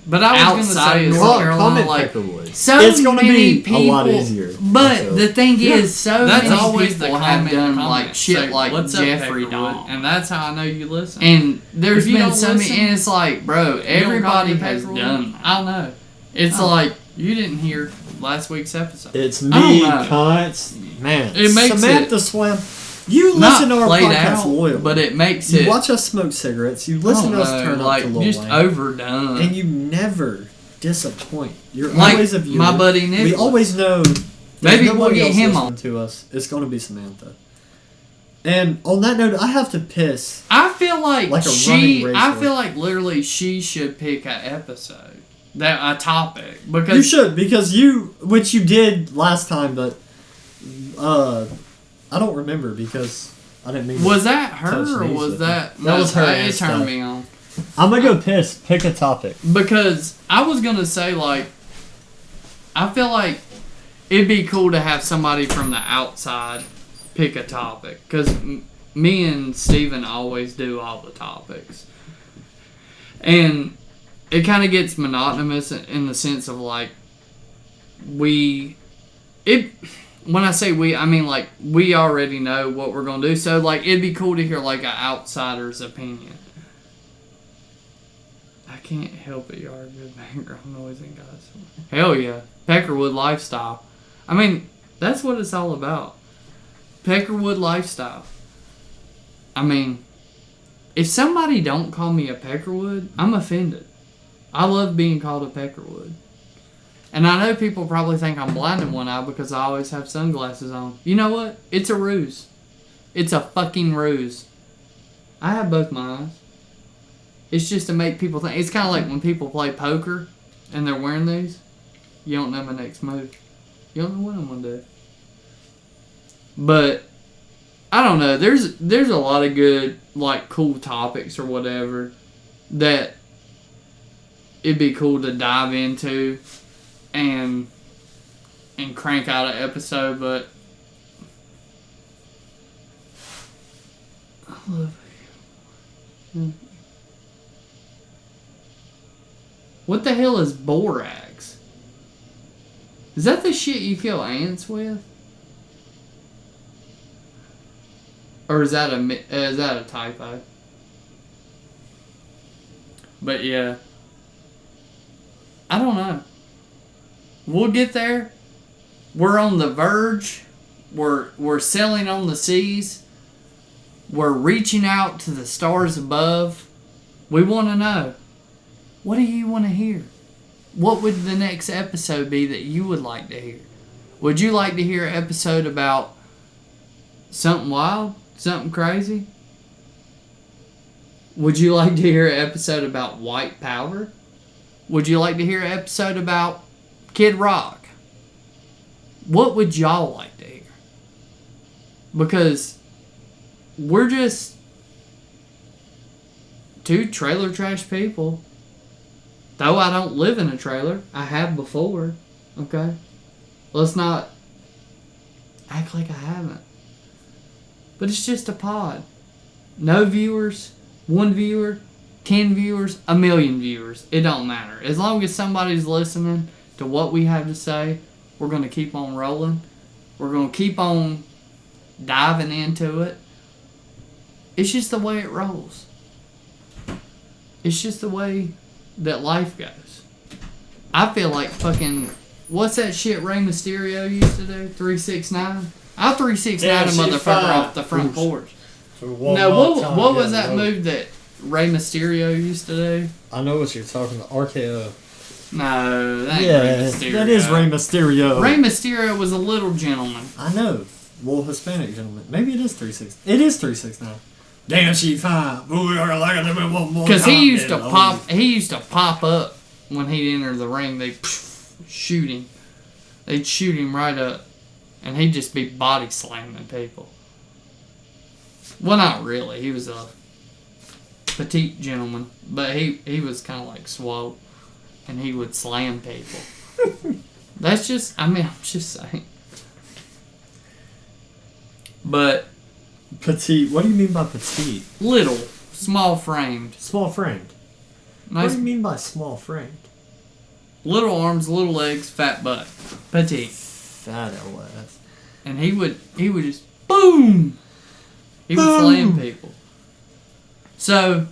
but I was outside of North Carolina, like so it's gonna many be people. A lot easier. But the thing is, so that's many always people the have done comment. like shit Say, like what's up, Jeffrey Peckerwood? Dahmer, And that's how I know you listen. and there's If you been don't so many, listen, and it's like, bro, You don't call everybody me has Peckerwood? done that. I know. It's like You didn't hear last week's episode. It's me, cunts. Man, it makes Samantha Swam. You listen to our podcast loyally. But it makes you watch us smoke cigarettes. You listen to us turn up to Lil just Wayne. Overdone. And you never disappoint. You're like always a viewer. My buddy Nick. We always know. Maybe we'll get him on to us. It's going to be Samantha. And on that note, I have to piss. I feel like a running racehorse. I feel like literally she should pick an episode, a topic, because you should, because which you did last time, but I don't remember because I didn't mean. Was that her or was that? That was her. It turned me on. I'm gonna go piss. Pick a topic. Because I was gonna say, like, I feel like it'd be cool to have somebody from the outside pick a topic, because me and Steven always do all the topics, and it kind of gets monotonous in the sense of like when I say we, I mean like we already know what we're gonna do, so like it'd be cool to hear like an outsider's opinion. I can't help it, you are a good background noise and guys. Hell yeah, Peckerwood lifestyle. I mean, that's what it's all about. Peckerwood lifestyle. I mean, if somebody don't call me a Peckerwood, I'm offended. I love being called a Peckerwood. And I know people probably think I'm blind in one eye because I always have sunglasses on. You know what? It's a ruse. It's a fucking ruse. I have both my eyes. It's just to make people think. It's kind of like when people play poker and they're wearing these. You don't know my next move. You don't know what I'm going to do. But I don't know. There's a lot of good, like, cool topics or whatever that it'd be cool to dive into and crank out an episode. But I love it. What the hell is borax? Is that the shit you kill ants with? Or is that a typo? But yeah, I don't know. We'll get there. We're on the verge. We're sailing on the seas. We're reaching out to the stars above. We want to know, what do you want to hear? What would the next episode be that you would like to hear? Would you like to hear an episode about something wild? Something crazy? Would you like to hear an episode about white power? Would you like to hear an episode about Kid Rock? What would y'all like to hear? Because we're just two trailer trash people. Though I don't live in a trailer. I have before. Okay? Let's not act like I haven't. But it's just a pod. No viewers, 1 viewer, 10 viewers, 1 million viewers. It don't matter. As long as somebody's listening to what we have to say, we're going to keep on rolling. We're going to keep on diving into it. It's just the way it rolls. It's just the way that life goes. I feel like fucking... What's that shit Rey Mysterio used to do? 369? I'll 369 a motherfucker off the front porch. No, what was that move that Rey Mysterio used to do? I know what you're talking about. RKO. No, that ain't Rey Mysterio. That is Rey Mysterio. Rey Mysterio was a little gentleman. I know. Well, Hispanic gentleman. Maybe it is 369. It is 369. Damn, she fine. Because he used to pop. He used to pop up when he'd enter the ring. They'd shoot him. They'd shoot him right up. And he'd just be body slamming people. Well, not really. He was a petite gentleman. But he was kind of like swole. And he would slam people. That's just... I'm just saying. But... Petite? What do you mean by petite? Little. Small framed. Small framed? Nice. What do you mean by small framed? Little arms, little legs, fat butt. Petite. Fat LS. And he would just boom. He would slam people. So,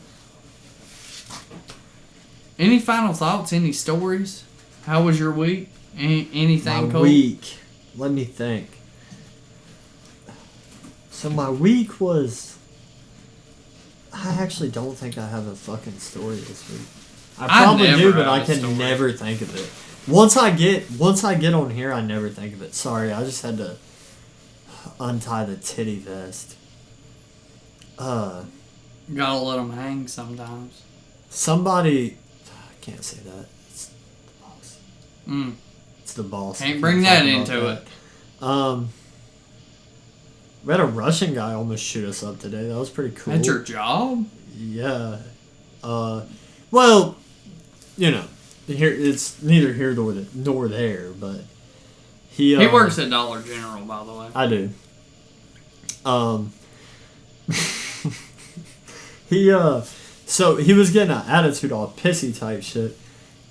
any final thoughts? Any stories? How was your week? Anything my cool? week. Let me think. So my week was. I actually don't think I have a fucking story this week. I probably do, but I can never think of it. Once I get on here, I never think of it. Sorry, I just had to untie the titty vest. Gotta let them hang sometimes. Somebody, I can't say that. It's the boss. It's the boss. Can't bring that into it. We had a Russian guy almost shoot us up today. That was pretty cool. That's your job? Yeah. Well, you know, here it's neither here nor there, but he works at Dollar General, by the way. I do. So he was getting an attitude, all pissy type shit,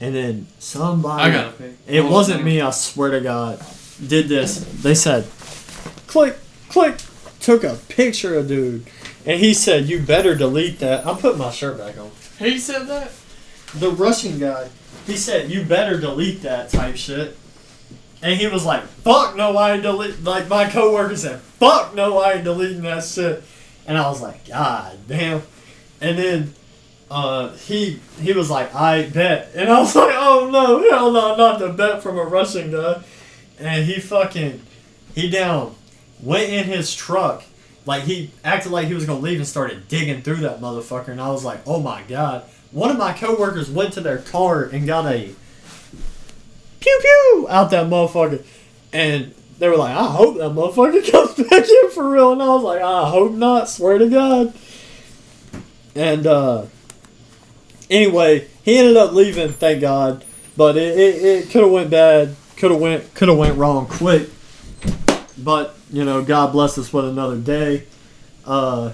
and then somebody. I got a pick. It wasn't me. I swear to God. Did this? They said, click. Took a picture of dude, and he said, "You better delete that." I'm putting my shirt back on. He said that? The Russian guy. He said, "You better delete that," type shit. And he was like, "Fuck no, I ain't delete." Like my coworker said, "Fuck no, I ain't deleting that shit." And I was like, "God damn." And then he was like, "I bet." And I was like, "Oh no, hell no, not the bet from a Russian guy." And he went in his truck. Like, he acted like he was going to leave and started digging through that motherfucker. And I was like, oh my God. One of my coworkers went to their car and got a pew pew out that motherfucker. And they were like, I hope that motherfucker comes back in for real. And I was like, I hope not. Swear to God. And anyway, he ended up leaving, thank God. But it could have went bad. Could have went wrong quick. But, you know, God bless us with another day. The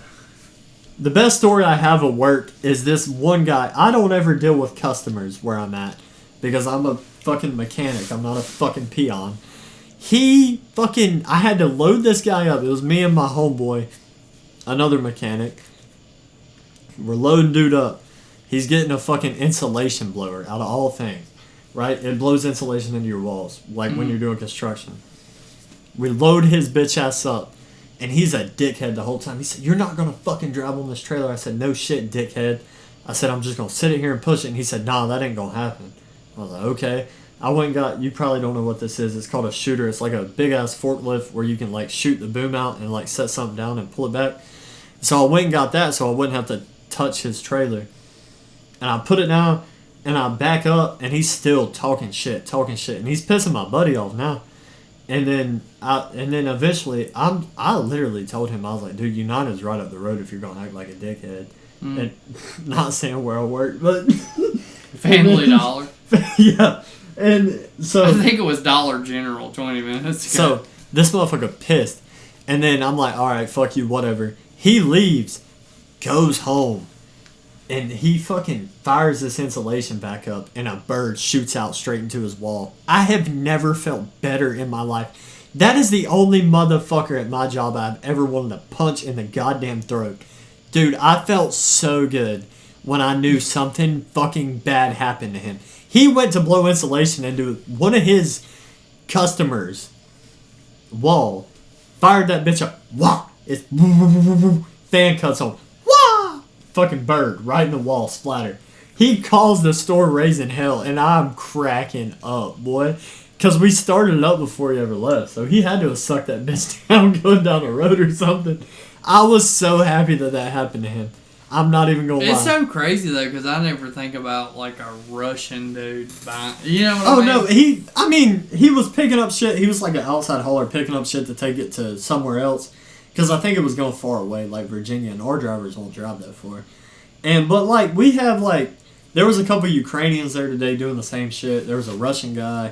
best story I have at work is this one guy. I don't ever deal with customers where I'm at because I'm a fucking mechanic. I'm not a fucking peon. I had to load this guy up. It was me and my homeboy, another mechanic. We're loading dude up. He's getting a fucking insulation blower out of all things, right? It blows insulation into your walls, like when you're doing construction. We load his bitch ass up, and he's a dickhead the whole time. He said, "You're not gonna fucking drive on this trailer." I said, "No shit, dickhead." I said, "I'm just gonna sit it here and push it." And he said, "Nah, that ain't gonna happen." I was like, "Okay." I went and got, you probably don't know what this is. It's called a shooter. It's like a big ass forklift where you can like shoot the boom out and like set something down and pull it back. So I went and got that so I wouldn't have to touch his trailer. And I put it down and I back up and he's still talking shit. And he's pissing my buddy off now. And then eventually, I literally told him, I was like, "Dude, United's right up the road if you're gonna act like a dickhead." And not saying where I work, but Family Dollar. Yeah, and so I think it was Dollar General 20 minutes ago. So this motherfucker pissed, and then I'm like, "All right, fuck you, whatever." He leaves, goes home, and he fucking fires this insulation back up, and a bird shoots out straight into his wall. I have never felt better in my life. That is the only motherfucker at my job I've ever wanted to punch in the goddamn throat. Dude, I felt so good when I knew something fucking bad happened to him. He went to blow insulation into one of his customers' wall, fired that bitch up. Wah! It's fan cuts on. Wah! Fucking bird right in the wall, splatter. He calls the store raising hell, and I'm cracking up, boy. Because we started it up before he ever left, so he had to have sucked that bitch down going down the road or something. I was so happy that happened to him. I'm not even gonna lie. It's so crazy though, because I never think about like a Russian dude buying. You know what I mean? Oh no, he was picking up shit. He was like an outside hauler picking up shit to take it to somewhere else. Because I think it was going far away, like Virginia, and our drivers won't drive that far. But like we have like, there was a couple Ukrainians there today doing the same shit. There was a Russian guy,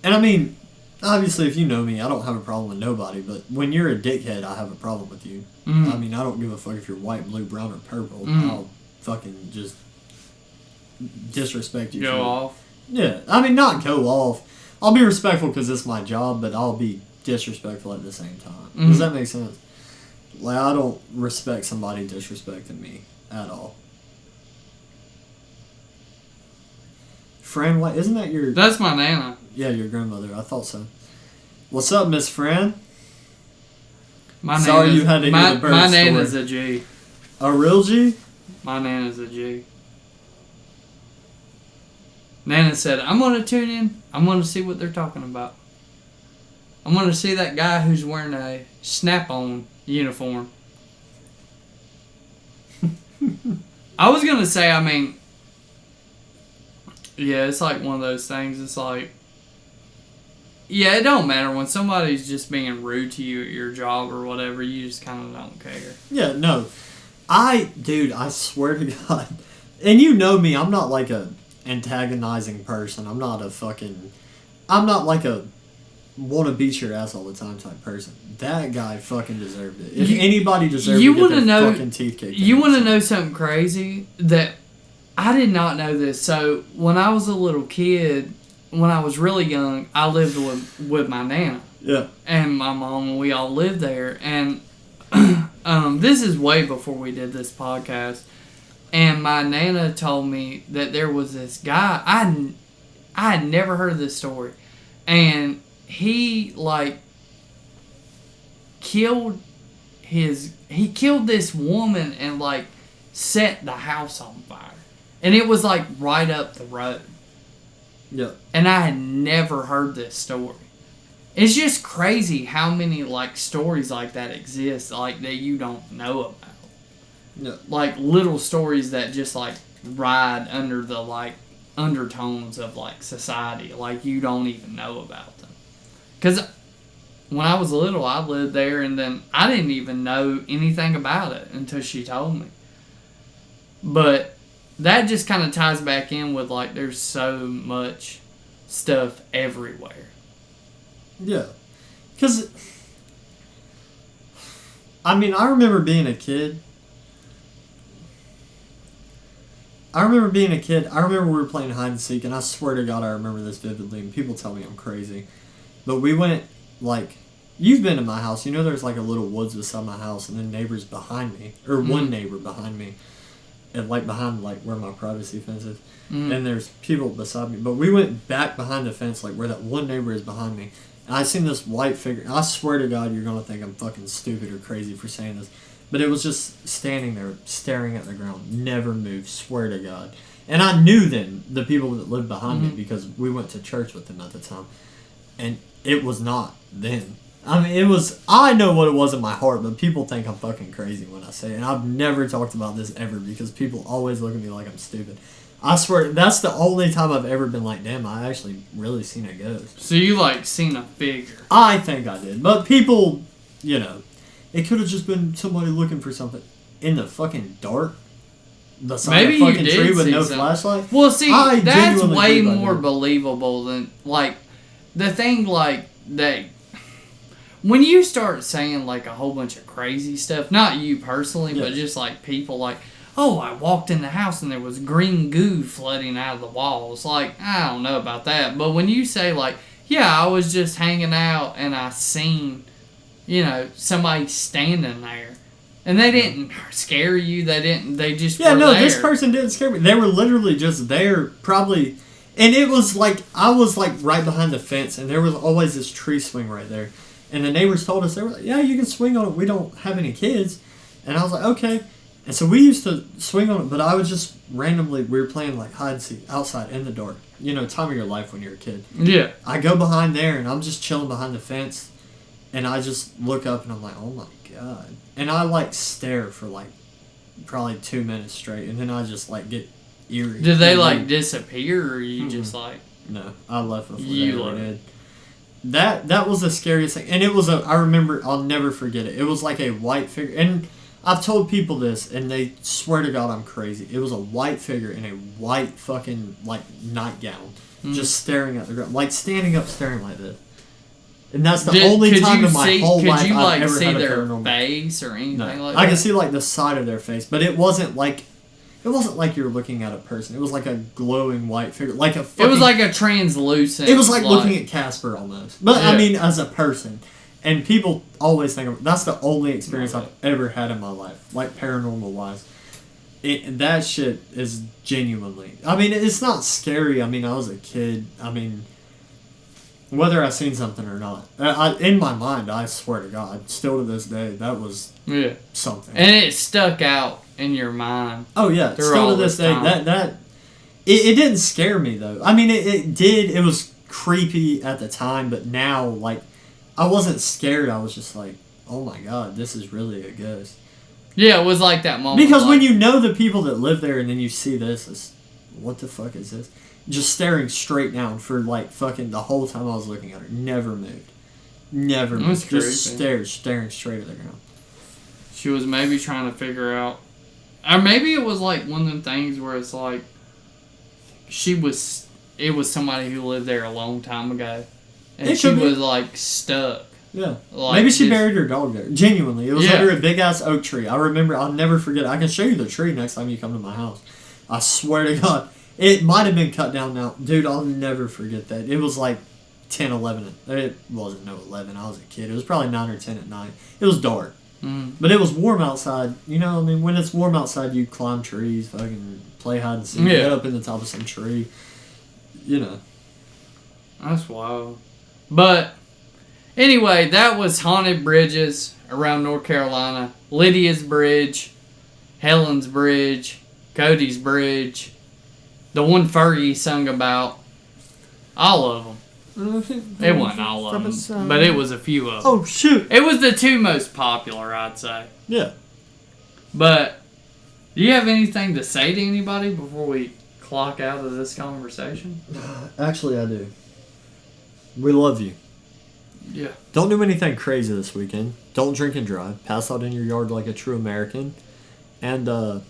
and I mean, obviously if you know me, I don't have a problem with nobody. But when you're a dickhead, I have a problem with you. I mean, I don't give a fuck if you're white, blue, brown, or purple. I'll fucking just disrespect you. Go off. Yeah, I mean, not go off. I'll be respectful because it's my job, but I'll be disrespectful at the same time. Does that make sense? Like, I don't respect somebody disrespecting me at all. Friend, what? Isn't that your... That's my Nana. Yeah, your grandmother. I thought so. What's up, Miss Fran? Sorry you had to hear the bird My story. Nana's a G. A real G? My Nana's a G. Nana said, I'm going to tune in. I'm going to see what they're talking about. I'm going to see that guy who's wearing a Snap-on uniform. I was going to say, I mean, yeah, it's like one of those things. It's like, yeah, it don't matter when somebody's just being rude to you at your job or whatever. You just kind of don't care. Yeah, no. Dude, I swear to God. And you know me, I'm not like a antagonizing person. I'm not like a want to beat your ass all the time type person. That guy fucking deserved it. If anybody deserved to get their fucking teeth kicked in. You want to know something crazy? That I did not know this. So when I was a little kid, when I was really young, I lived with my Nana. Yeah. And my mom, and we all lived there. And this is way before we did this podcast. And my Nana told me that there was this guy. I had never heard of this story. And he, like, killed this woman and, like, set the house on fire. And it was, like, right up the road. Yeah. And I had never heard this story. It's just crazy how many, like, stories like that exist, like, that you don't know about. Yeah. Like, little stories that just, like, ride under the, like, undertones of, like, society. Like, you don't even know about them. Because when I was little, I lived there, and then I didn't even know anything about it until she told me. But that just kind of ties back in with, like, there's so much stuff everywhere. Yeah. Because, I mean, I remember being a kid. I remember we were playing hide and seek, and I swear to God I remember this vividly, and people tell me I'm crazy. But we went, like, you've been to my house. You know there's, like, a little woods beside my house, and then neighbors behind me, or one neighbor behind me, and, like, behind, like, where my privacy fence is. And there's people beside me. But we went back behind the fence, like, where that one neighbor is behind me. And I seen this white figure. I swear to God you're going to think I'm fucking stupid or crazy for saying this. But it was just standing there, staring at the ground. Never moved, swear to God. And I knew then, the people that lived behind me, because we went to church with them at the time. And it was not then. I mean, it was, I know what it was in my heart, but people think I'm fucking crazy when I say it. And I've never talked about this ever, because people always look at me like I'm stupid. I swear, that's the only time I've ever been like, damn, I actually really seen a ghost. So you, like, seen a figure? I think I did. But people, you know, it could have just been somebody looking for something in the fucking dark. Beside a fucking tree with no flashlight. Well, see, that's way more believable than, like, the thing, like, that... When you start saying, like, a whole bunch of crazy stuff, not you personally, but just, like, people, like, oh, I walked in the house and there was green goo flooding out of the walls. Like, I don't know about that. But when you say, like, yeah, I was just hanging out and I seen, you know, somebody standing there. And they didn't scare you. They just were there. This person didn't scare me. They were literally just there, probably. And it was like, I was, like, right behind the fence, and there was always this tree swing right there. And the neighbors told us, they were like, yeah, you can swing on it. We don't have any kids. And I was like, okay. And so we used to swing on it, but I would just randomly, we were playing like hide and seek outside in the dark. You know, time of your life when you're a kid. Yeah. I go behind there and I'm just chilling behind the fence, and I just look up and I'm like, oh my God. And I like stare for like probably 2 minutes straight, and then I just like get eerie. Did they like disappear, or you just like... No, I left before they ever did. That was the scariest thing. And it was I remember, I'll never forget it. It was like a white figure. And I've told people this, and they swear to God I'm crazy. It was a white figure in a white fucking, like, nightgown. Just staring at the ground. Like, standing up staring like this. And that's the only time in my whole life I've ever had a paranormal. Could you, like, see their face or anything like that? I could see, like, the side of their face. But it wasn't like you were looking at a person. It was like a glowing white figure. Like a fucking, it was like a translucent... It was like looking at Casper almost. But, I mean, as a person. And people always think that's the only experience I've ever had in my life, like paranormal wise. That shit is genuinely. I mean, it's not scary. I mean, I was a kid. I mean, Whether I've seen something or not. In my mind, I swear to God, still to this day, that was something. And it stuck out in your mind. Oh, yeah. Still to this day, it didn't scare me, though. I mean, it did. It was creepy at the time, but now, like, I wasn't scared. I was just like, oh, my God, this is really a ghost. Yeah, it was like that moment. Because when you know the people that live there and then you see this, it's, what the fuck is this? Just staring straight down for like fucking the whole time I was looking at her. Never moved. Never moved. Just staring straight at the ground. She was maybe trying to figure out. Or maybe it was like one of them things where it's like it was somebody who lived there a long time ago. And she was like stuck. Yeah. Like, maybe she buried her dog there. Genuinely. It was under a big ass oak tree. I remember, I'll never forget. I can show you the tree next time you come to my house. I swear to God. It might have been cut down now. Dude, I'll never forget that. It was like 10, 11. It wasn't 11. I was a kid. It was probably 9 or 10 at night. It was dark. But it was warm outside. You know, I mean, when it's warm outside, you climb trees, fucking play hide and seek, get up in the top of some tree. You know. That's wild. But anyway, that was Haunted Bridges around North Carolina. Lydia's Bridge, Helen's Bridge, Cody's Bridge, the one Fergie sung about. All of them. It wasn't all of them, but it was a few of them. Oh, shoot. It was the two most popular, I'd say. Yeah. But, do you have anything to say to anybody before we clock out of this conversation? Actually, I do. We love you. Yeah. Don't do anything crazy this weekend. Don't drink and drive. Pass out in your yard like a true American. And, we'll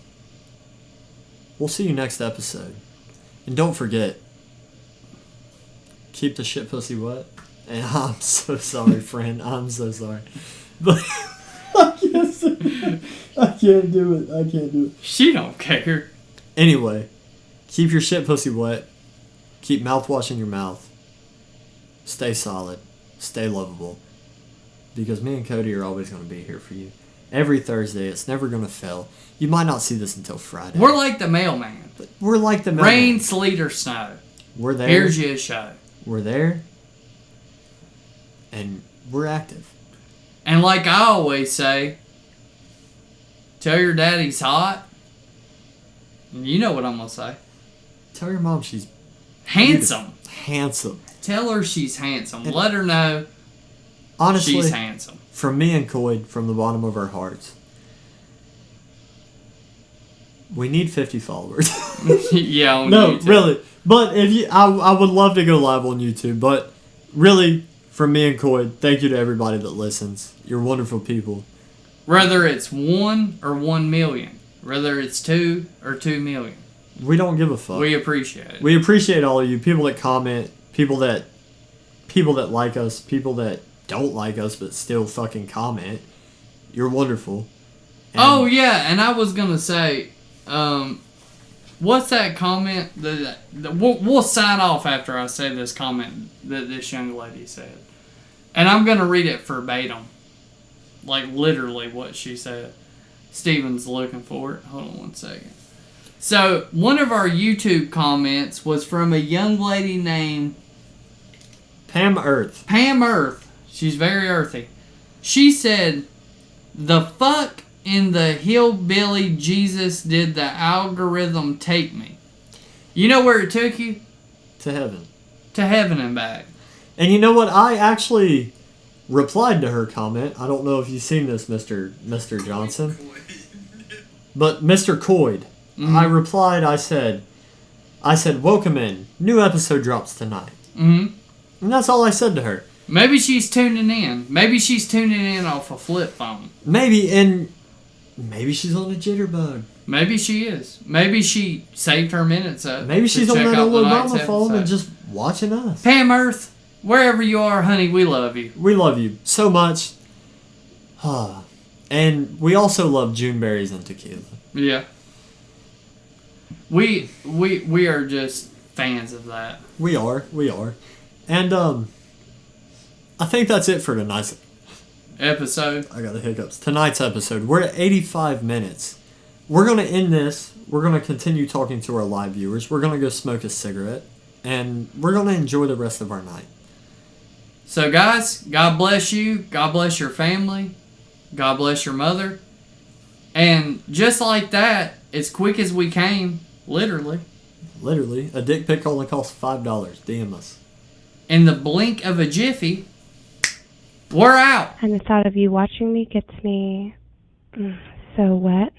see you next episode. And don't forget, keep the shit pussy wet. And I'm so sorry, friend. I'm so sorry. But I can't do it. She don't care. Anyway, keep your shit pussy wet. Keep mouthwash in your mouth. Stay solid. Stay lovable. Because me and Cody are always going to be here for you. Every Thursday. It's never going to fail. You might not see this until Friday. We're like the mailman. We're like the mailman. Rain, sleet, or snow. We're there. Here's your show. We're there. And we're active. And like I always say, tell your daddy he's hot. You know what I'm going to say. Tell your mom she's handsome. Beautiful. Handsome. Tell her she's handsome. And let her know honestly, she's handsome. From me and Cody, from the bottom of our hearts, we need 50 followers. Yeah, on no, YouTube. Really. But if you, I would love to go live on YouTube. But really, from me and Cody, thank you to everybody that listens. You're wonderful people. Whether it's 1 or 1 million, whether it's 2 or 2 million, we don't give a fuck. We appreciate it. We appreciate all of you, people that comment, people that like us, people that don't like us but still fucking comment. You're wonderful. And oh yeah, and I was gonna say, what's that comment? We'll sign off after I say this comment that this young lady said, and I'm gonna read it verbatim, like literally what she said. Steven's looking for it. Hold on 1 second. So one of our YouTube comments was from a young lady named Pam Earth. Pam Earth. She's very earthy. She said, "The fuck in the hillbilly Jesus did the algorithm take me? You know where it took you? To heaven. To heaven and back." And you know what? I actually replied to her comment. I don't know if you've seen this, Mr. Johnson. But Mr. Coyd. Mm-hmm. I replied, I said, "Welcome in. New episode drops tonight." Mm-hmm. And that's all I said to her. Maybe she's tuning in. Maybe she's tuning in off a flip phone. Maybe she's on a jitterbug. Maybe she is. Maybe she saved her minutes up. Maybe she's on that old Obama phone and just watching us. Pam Earth, wherever you are, honey, we love you. We love you so much. And we also love June berries and tequila. Yeah. We are just fans of that. We are. And I think that's it for tonight's episode. I got the hiccups. Tonight's episode. We're at 85 minutes. We're going to end this. We're going to continue talking to our live viewers. We're going to go smoke a cigarette. And we're going to enjoy the rest of our night. So, guys, God bless you. God bless your family. God bless your mother. And just like that, as quick as we came, literally. Literally, a dick pic only costs $5. DM us. In the blink of a jiffy, we're out. And the thought of you watching me gets me so wet.